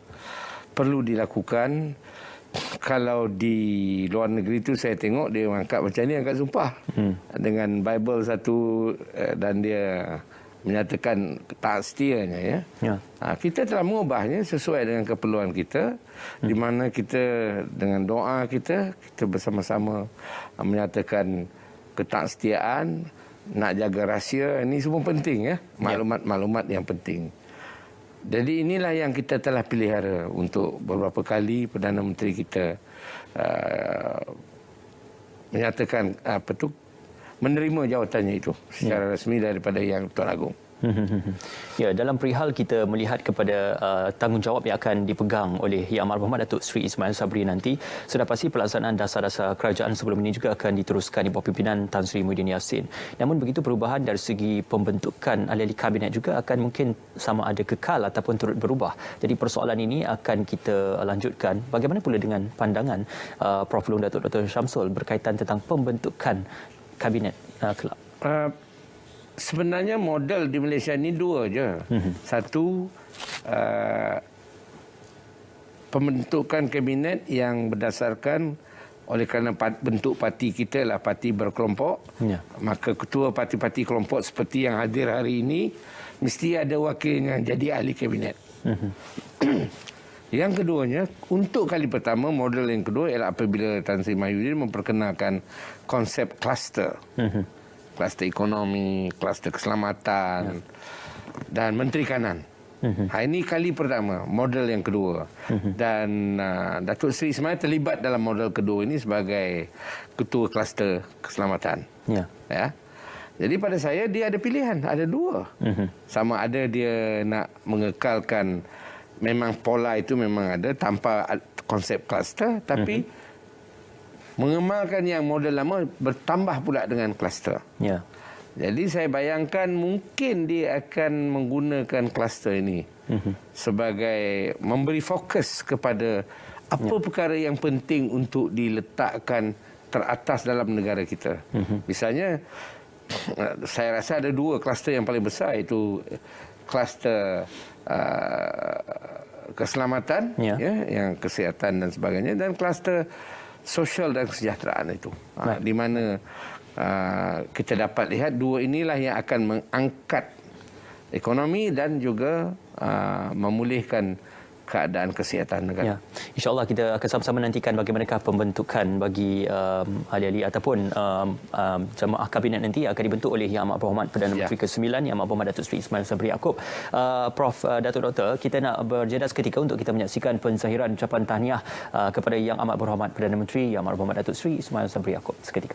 perlu dilakukan. Kalau di luar negeri tu saya tengok dia angkat macam ni, angkat sumpah dengan Bible satu, dan dia menyatakan tak setianya, ya. Kita telah mengubahnya sesuai dengan keperluan kita, di mana kita dengan doa kita bersama-sama menyatakan ketaksetiaan, nak jaga rahsia, ini semua penting, ya. Maklumat-maklumat yang penting. Jadi inilah yang kita telah pelihara untuk beberapa kali Perdana Menteri kita menyatakan menerima jawatannya itu secara resmi daripada Yang Tuan Agong. Ya, dalam perihal kita melihat kepada tanggungjawab yang akan dipegang oleh Yang Amat Berhormat Datuk Seri Ismail Sabri nanti, sudah pasti pelaksanaan dasar-dasar kerajaan sebelum ini juga akan diteruskan di bawah pimpinan Tan Sri Muhyiddin Yassin. Namun begitu perubahan dari segi pembentukan ahli-ahli kabinet juga akan mungkin sama ada kekal ataupun turut berubah. Jadi persoalan ini akan kita lanjutkan. Bagaimana pula dengan pandangan Prof. Long Datuk Dr. Syamsul berkaitan tentang pembentukan kabinet kelab? Sebenarnya model di Malaysia ni dua je. Satu, pembentukan kabinet yang berdasarkan oleh kerana bentuk parti kita lah parti berkelompok, maka ketua parti-parti kelompok seperti yang hadir hari ini mesti ada wakilnya jadi ahli kabinet. Yang keduanya, untuk kali pertama, model yang kedua ialah apabila Tan Sri Mahyudin memperkenalkan konsep kluster. Kluster ekonomi, kluster keselamatan, dan Menteri Kanan. Ini kali pertama, model yang kedua. Dan Datuk Seri Ismail terlibat dalam model kedua ini sebagai ketua kluster keselamatan. Ya. Jadi pada saya dia ada pilihan, ada dua. Sama ada dia nak mengekalkan, memang pola itu memang ada tanpa konsep kluster, tapi mengemalkan yang model lama bertambah pula dengan kluster. Ya. Jadi saya bayangkan mungkin dia akan menggunakan kluster ini sebagai memberi fokus kepada apa perkara yang penting untuk diletakkan teratas dalam negara kita. Misalnya, saya rasa ada dua kluster yang paling besar, itu kluster keselamatan, ya, yang kesihatan dan sebagainya, dan kluster sosial dan kesejahteraan itu. Di mana kita dapat lihat dua inilah yang akan mengangkat ekonomi dan juga memulihkan keadaan kesihatan negara. Ya, insya-Allah kita akan sama-sama nantikan bagaimanakah pembentukan bagi ahli-ahli ataupun jemaah kabinet nanti akan dibentuk oleh Yang Amat Berhormat Perdana Menteri ke-9 Yang Amat Berhormat Datuk Seri Ismail Sabri Yaakob. Prof, Datuk Doktor, kita nak berjeda seketika untuk kita menyaksikan penzahiran ucapan tahniah kepada Yang Amat Berhormat Perdana Menteri Yang Amat Berhormat Datuk Seri Ismail Sabri Yaakob seketika.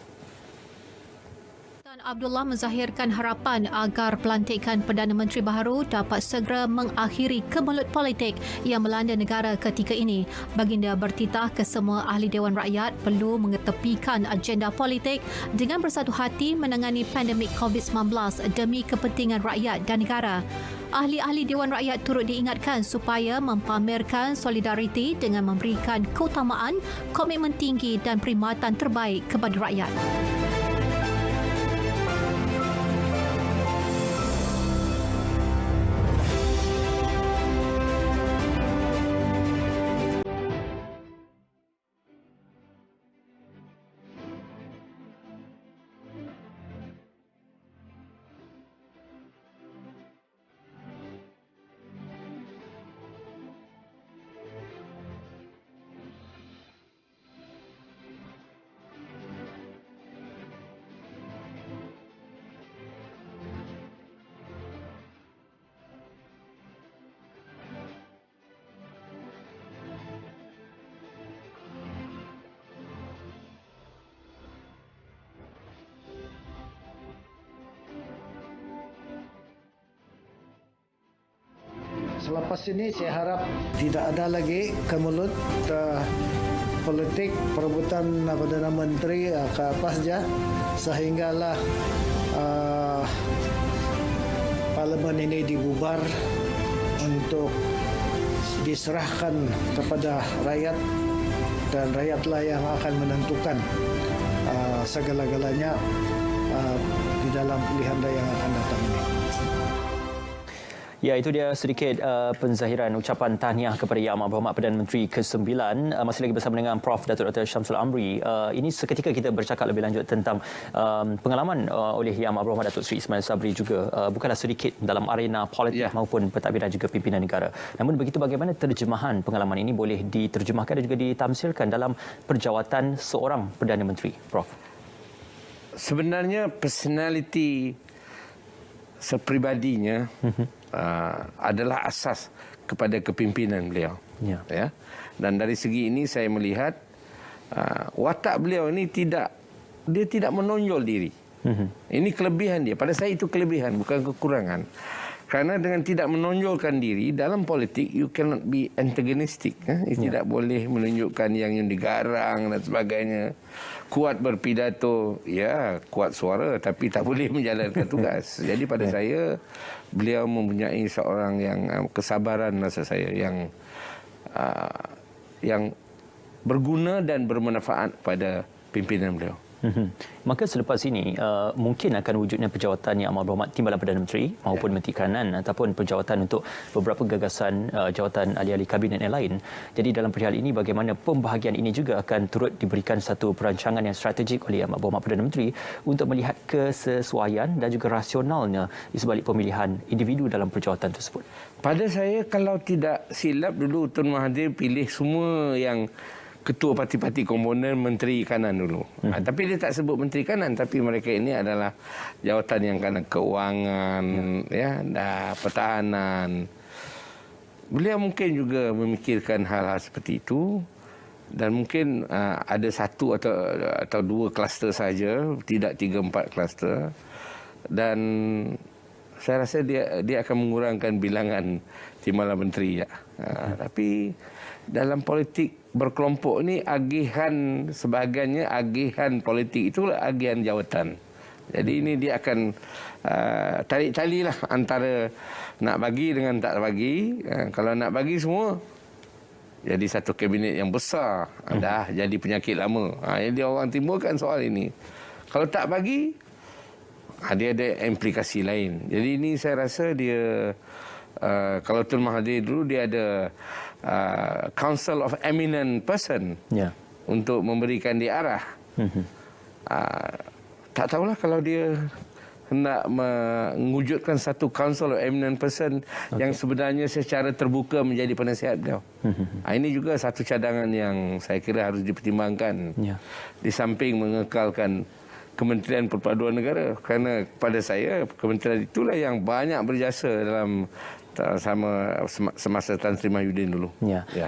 Abdullah menzahirkan harapan agar pelantikan Perdana Menteri baharu dapat segera mengakhiri kemelut politik yang melanda negara ketika ini. Baginda bertitah ke semua ahli Dewan Rakyat perlu mengetepikan agenda politik dengan bersatu hati menangani pandemik COVID-19 demi kepentingan rakyat dan negara. Ahli-ahli Dewan Rakyat turut diingatkan supaya mempamerkan solidariti dengan memberikan keutamaan, komitmen tinggi dan perkhidmatan terbaik kepada rakyat. Selepas ini saya harap tidak ada lagi kemelut politik perebutan Perdana Menteri ke apa saja, sehinggalah Parlimen ini dibubar untuk diserahkan kepada rakyat, dan rakyatlah yang akan menentukan segala-galanya di dalam pilihan yang akan datang ini. Ya, itu dia sedikit penzahiran ucapan tahniah kepada Yang Amat Berhormat Perdana Menteri ke-9. Masih lagi bersama dengan Prof. Datuk Dr. Syamsul Amri. Ini seketika kita bercakap lebih lanjut tentang pengalaman oleh Yang Amat Berhormat Datuk Seri Ismail Sabri juga bukanlah sedikit dalam arena politik maupun pentadbiran juga pimpinan negara. Namun begitu, bagaimana terjemahan pengalaman ini boleh diterjemahkan dan juga ditamsilkan dalam perjawatan seorang Perdana Menteri, Prof? Sebenarnya personaliti sepribadinya adalah asas kepada kepimpinan beliau. Ya. Dan dari segi ini saya melihat watak beliau ini dia tidak menonjol diri. Ini kelebihan dia. Pada saya itu kelebihan, bukan kekurangan. Kerana dengan tidak menonjolkan diri dalam politik, you cannot be antagonistic. Tidak boleh menunjukkan yang digarang dan sebagainya. Kuat berpidato, ya kuat suara, tapi tak boleh menjalankan tugas. Jadi pada saya, beliau mempunyai seorang yang kesabaran, rasa saya, yang berguna dan bermanfaat pada pimpinan beliau. Maka selepas ini mungkin akan wujudnya perjawatan Yang Amat Berhormat Timbalan Perdana Menteri maupun Menteri Kanan ataupun perjawatan untuk beberapa gagasan jawatan ahli-ahli kabinet yang lain. Jadi dalam perihal ini, bagaimana pembahagian ini juga akan turut diberikan satu perancangan yang strategik oleh Yang Amat Berhormat Perdana Menteri untuk melihat kesesuaian dan juga rasionalnya di sebalik pemilihan individu dalam perjawatan tersebut. Pada saya, kalau tidak silap dulu Tun Mahathir pilih semua yang ketua parti-parti komponen Menteri Kanan dulu. Tapi dia tak sebut Menteri Kanan, tapi mereka ini adalah jawatan yang kena keuangan, dan pertahanan. Beliau mungkin juga memikirkan hal-hal seperti itu, dan mungkin ada satu atau dua kluster saja, tidak 3-4 kluster. Dan saya rasa dia akan mengurangkan bilangan timbalan menteri. Tapi dalam politik berkelompok ni, agihan sebahagiannya agihan politik itulah agihan jawatan. Jadi ini dia akan tarik tali lah antara nak bagi dengan tak bagi. Kalau nak bagi semua, jadi satu kabinet yang besar, dah jadi penyakit lama. Jadi orang timbulkan soal ini. Kalau tak bagi, dia ada implikasi lain. Jadi ini saya rasa dia, kalau Tun Mahathir dulu dia ada Council of Eminent Person untuk memberikan dia arah. Tak tahulah kalau dia hendak mewujudkan satu Council of Eminent Person yang sebenarnya secara terbuka menjadi penasihat beliau. Ini juga satu cadangan yang saya kira harus dipertimbangkan. Di samping mengekalkan Kementerian Perpaduan Negara, kerana pada saya kementerian itulah yang banyak berjasa dalam semasa Tan Sri Mahyudin dulu.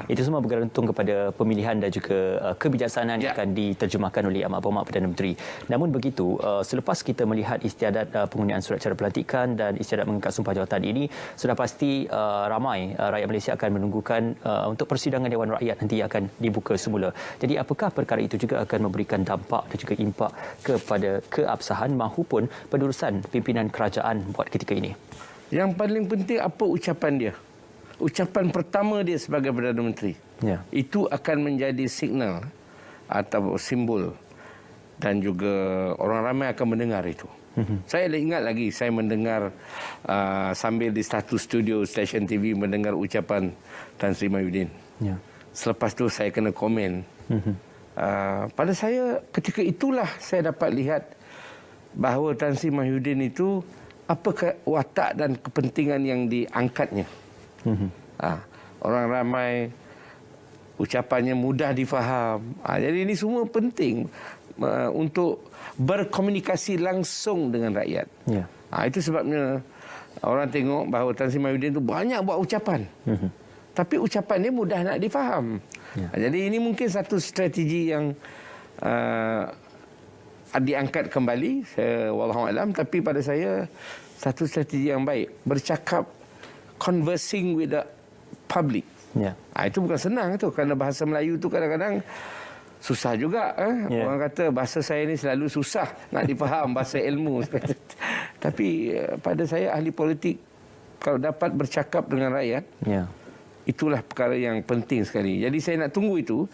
Itu semua bergantung kepada pemilihan dan juga kebijaksanaan yang akan diterjemahkan oleh Amat Berhormat Perdana Menteri. Namun begitu, selepas kita melihat istiadat penggunaan surat cara pelantikan dan istiadat mengangkat sumpah jawatan ini, sudah pasti ramai rakyat Malaysia akan menunggukan untuk persidangan Dewan Rakyat nanti akan dibuka semula. Jadi apakah perkara itu juga akan memberikan dampak dan juga impak kepada keabsahan mahupun pendurusan pimpinan kerajaan buat ketika ini? Yang paling penting apa ucapan dia. Ucapan pertama dia sebagai Perdana Menteri. Itu akan menjadi signal atau simbol dan juga orang ramai akan mendengar itu. Saya ingat lagi saya mendengar sambil di satu studio stesen TV mendengar ucapan Tan Sri Mahyudin. Selepas tu saya kena komen. Pada saya ketika itulah saya dapat lihat bahawa Tan Sri Mahyudin itu apa watak dan kepentingan yang diangkatnya. Orang ramai, ucapannya mudah difaham. Jadi ini semua penting untuk berkomunikasi langsung dengan rakyat. Itu sebabnya orang tengok bahawa Tan Sri Mahyudin itu banyak buat ucapan. Tapi ucapannya mudah nak difaham. Jadi ini mungkin satu strategi yang diangkat kembali, wallahualam, tapi pada saya satu strategi yang baik, bercakap, conversing with the public. Itu bukan senang tu, kerana bahasa Melayu tu kadang-kadang susah juga. Orang kata bahasa saya ni selalu susah nak difaham, bahasa ilmu. Tapi pada saya ahli politik, kalau dapat bercakap dengan rakyat, itulah perkara yang penting sekali. Jadi saya nak tunggu itu.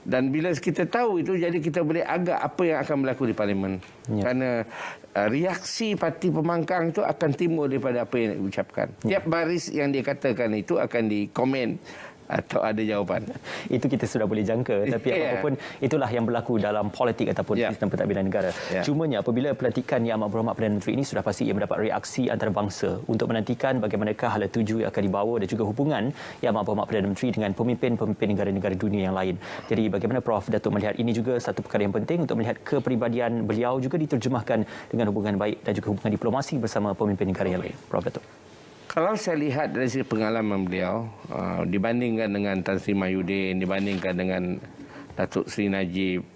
Dan bila kita tahu itu, jadi kita boleh agak apa yang akan berlaku di Parlimen. Kerana reaksi parti pembangkang itu akan timbul daripada apa yang diucapkan. Tiap baris yang dia katakan itu akan dikomen atau ada jawapan. Itu kita sudah boleh jangka. Tapi apapun, itulah yang berlaku dalam politik ataupun sistem pentadbiran negara. Cumanya apabila pelantikan Yang Amat Berhormat Perdana Menteri ini, sudah pasti ia mendapat reaksi antarabangsa untuk menantikan bagaimanakah hala tuju yang akan dibawa dan juga hubungan Yang Amat Berhormat Perdana Menteri dengan pemimpin-pemimpin negara-negara dunia yang lain. Jadi bagaimana Prof Datuk melihat ini juga satu perkara yang penting untuk melihat kepribadian beliau juga diterjemahkan dengan hubungan baik dan juga hubungan diplomasi bersama pemimpin negara yang lain. Prof Datuk. Kalau saya lihat dari segi pengalaman beliau, dibandingkan dengan Tan Sri Mahyudin, dibandingkan dengan Datuk Seri Najib,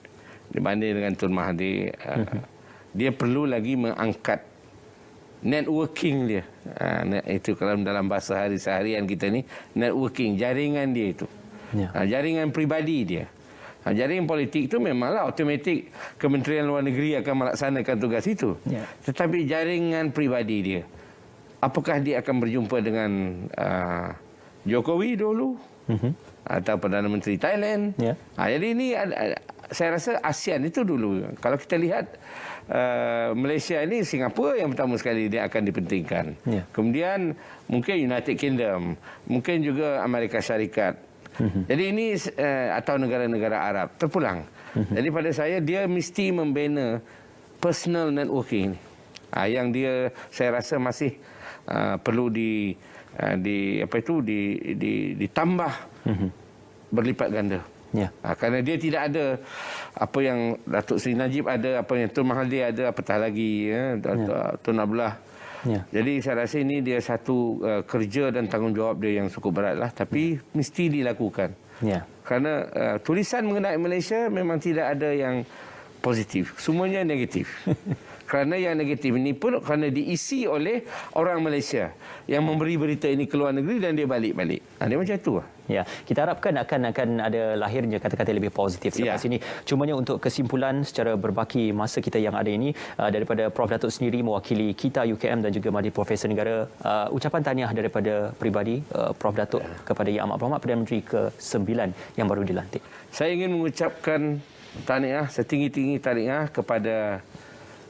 dibanding dengan Tun Mahathir, dia perlu lagi mengangkat networking dia. Itu kalau dalam bahasa seharian kita ni, networking, jaringan dia itu. Jaringan pribadi dia. Jaringan politik itu memanglah automatik Kementerian Luar Negeri akan melaksanakan tugas itu. Tetapi jaringan pribadi dia. Apakah dia akan berjumpa dengan Jokowi dulu atau Perdana Menteri Thailand? Jadi ini saya rasa ASEAN itu dulu. Kalau kita lihat Malaysia ini, Singapura yang pertama sekali dia akan dipentingkan. Kemudian mungkin United Kingdom, mungkin juga Amerika Syarikat. Jadi ini atau negara-negara Arab terpulang. Jadi pada saya dia mesti membina personal networking yang dia saya rasa masih perlu ditambah berlipat ganda. Kerana dia tidak ada apa yang Datuk Seri Najib ada, apa yang Tun Mahathir ada, apatah lagi Tun Abdullah. Jadi saya rasa ini dia satu kerja dan tanggungjawab dia yang cukup beratlah, tapi mesti dilakukan. Kerana tulisan mengenai Malaysia memang tidak ada yang positif, semuanya negatif. Kerana yang negatif ini pun kerana diisi oleh orang Malaysia yang memberi berita ini ke luar negeri dan dia balik-balik. Dia macam itu. Kita harapkan akan ada lahirnya kata-kata lebih positif selepas ini. Cumanya untuk kesimpulan secara berbaki masa kita yang ada ini, daripada Prof Datuk sendiri mewakili kita UKM dan juga Majlis Profesor Negara, ucapan tahniah daripada peribadi Prof Datuk kepada Yang Amat Berhormat Perdana Menteri ke-9 yang baru dilantik. Saya ingin mengucapkan tahniah, setinggi-tinggi tahniah kepada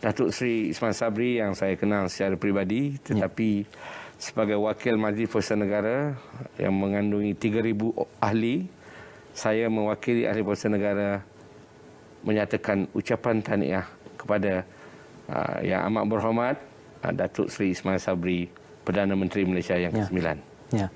Datuk Seri Ismail Sabri yang saya kenal secara peribadi, tetapi sebagai wakil Majlis Profesor Negara yang mengandungi 3,000 ahli, saya mewakili Ahli Profesor Negara menyatakan ucapan tahniah kepada Yang Amat Berhormat Datuk Seri Ismail Sabri, Perdana Menteri Malaysia yang ke-9. Ya.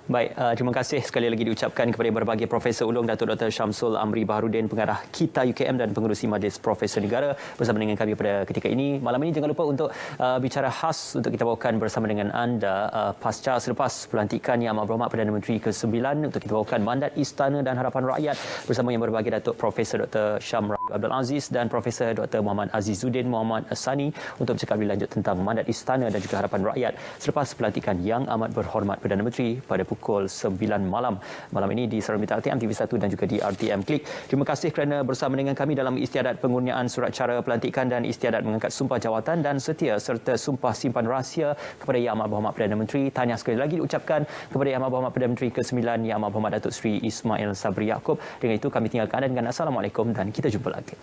Baik, terima kasih sekali lagi diucapkan kepada berbagai Profesor Ulung, Datuk Dr. Syamsul Amri Baharudin, pengarah KITA UKM dan pengerusi Majlis Profesor Negara bersama dengan kami pada ketika ini. Malam ini jangan lupa untuk bicara khas untuk kita bawakan bersama dengan anda pasca selepas pelantikan Yang Amat Berhormat Perdana Menteri ke-9 untuk kita bawakan mandat Istana dan Harapan Rakyat bersama yang berbahagia Datuk Profesor Dr. Syam Rayu Abdul Aziz dan Profesor Dr. Muhammad Azizuddin Muhammad Sani untuk bercakap lebih lanjut tentang mandat Istana dan juga Harapan Rakyat selepas pelantikan Yang Amat Berhormat Perdana Menteri pada pukul 9 malam. Malam ini di saluran berita RTM TV1 dan juga di RTM Klik. Terima kasih kerana bersama dengan kami dalam istiadat pengurniaan surat cara pelantikan dan istiadat mengangkat sumpah jawatan dan setia serta sumpah simpan rahsia kepada Yang Amat Berhormat Perdana Menteri. Tahniah sekali lagi diucapkan kepada Yang Amat Berhormat Perdana Menteri ke-9 Yang Amat Berhormat Datuk Seri Ismail Sabri Yaakob. Dengan itu kami tinggalkan anda dengan Assalamualaikum dan kita jumpa lagi.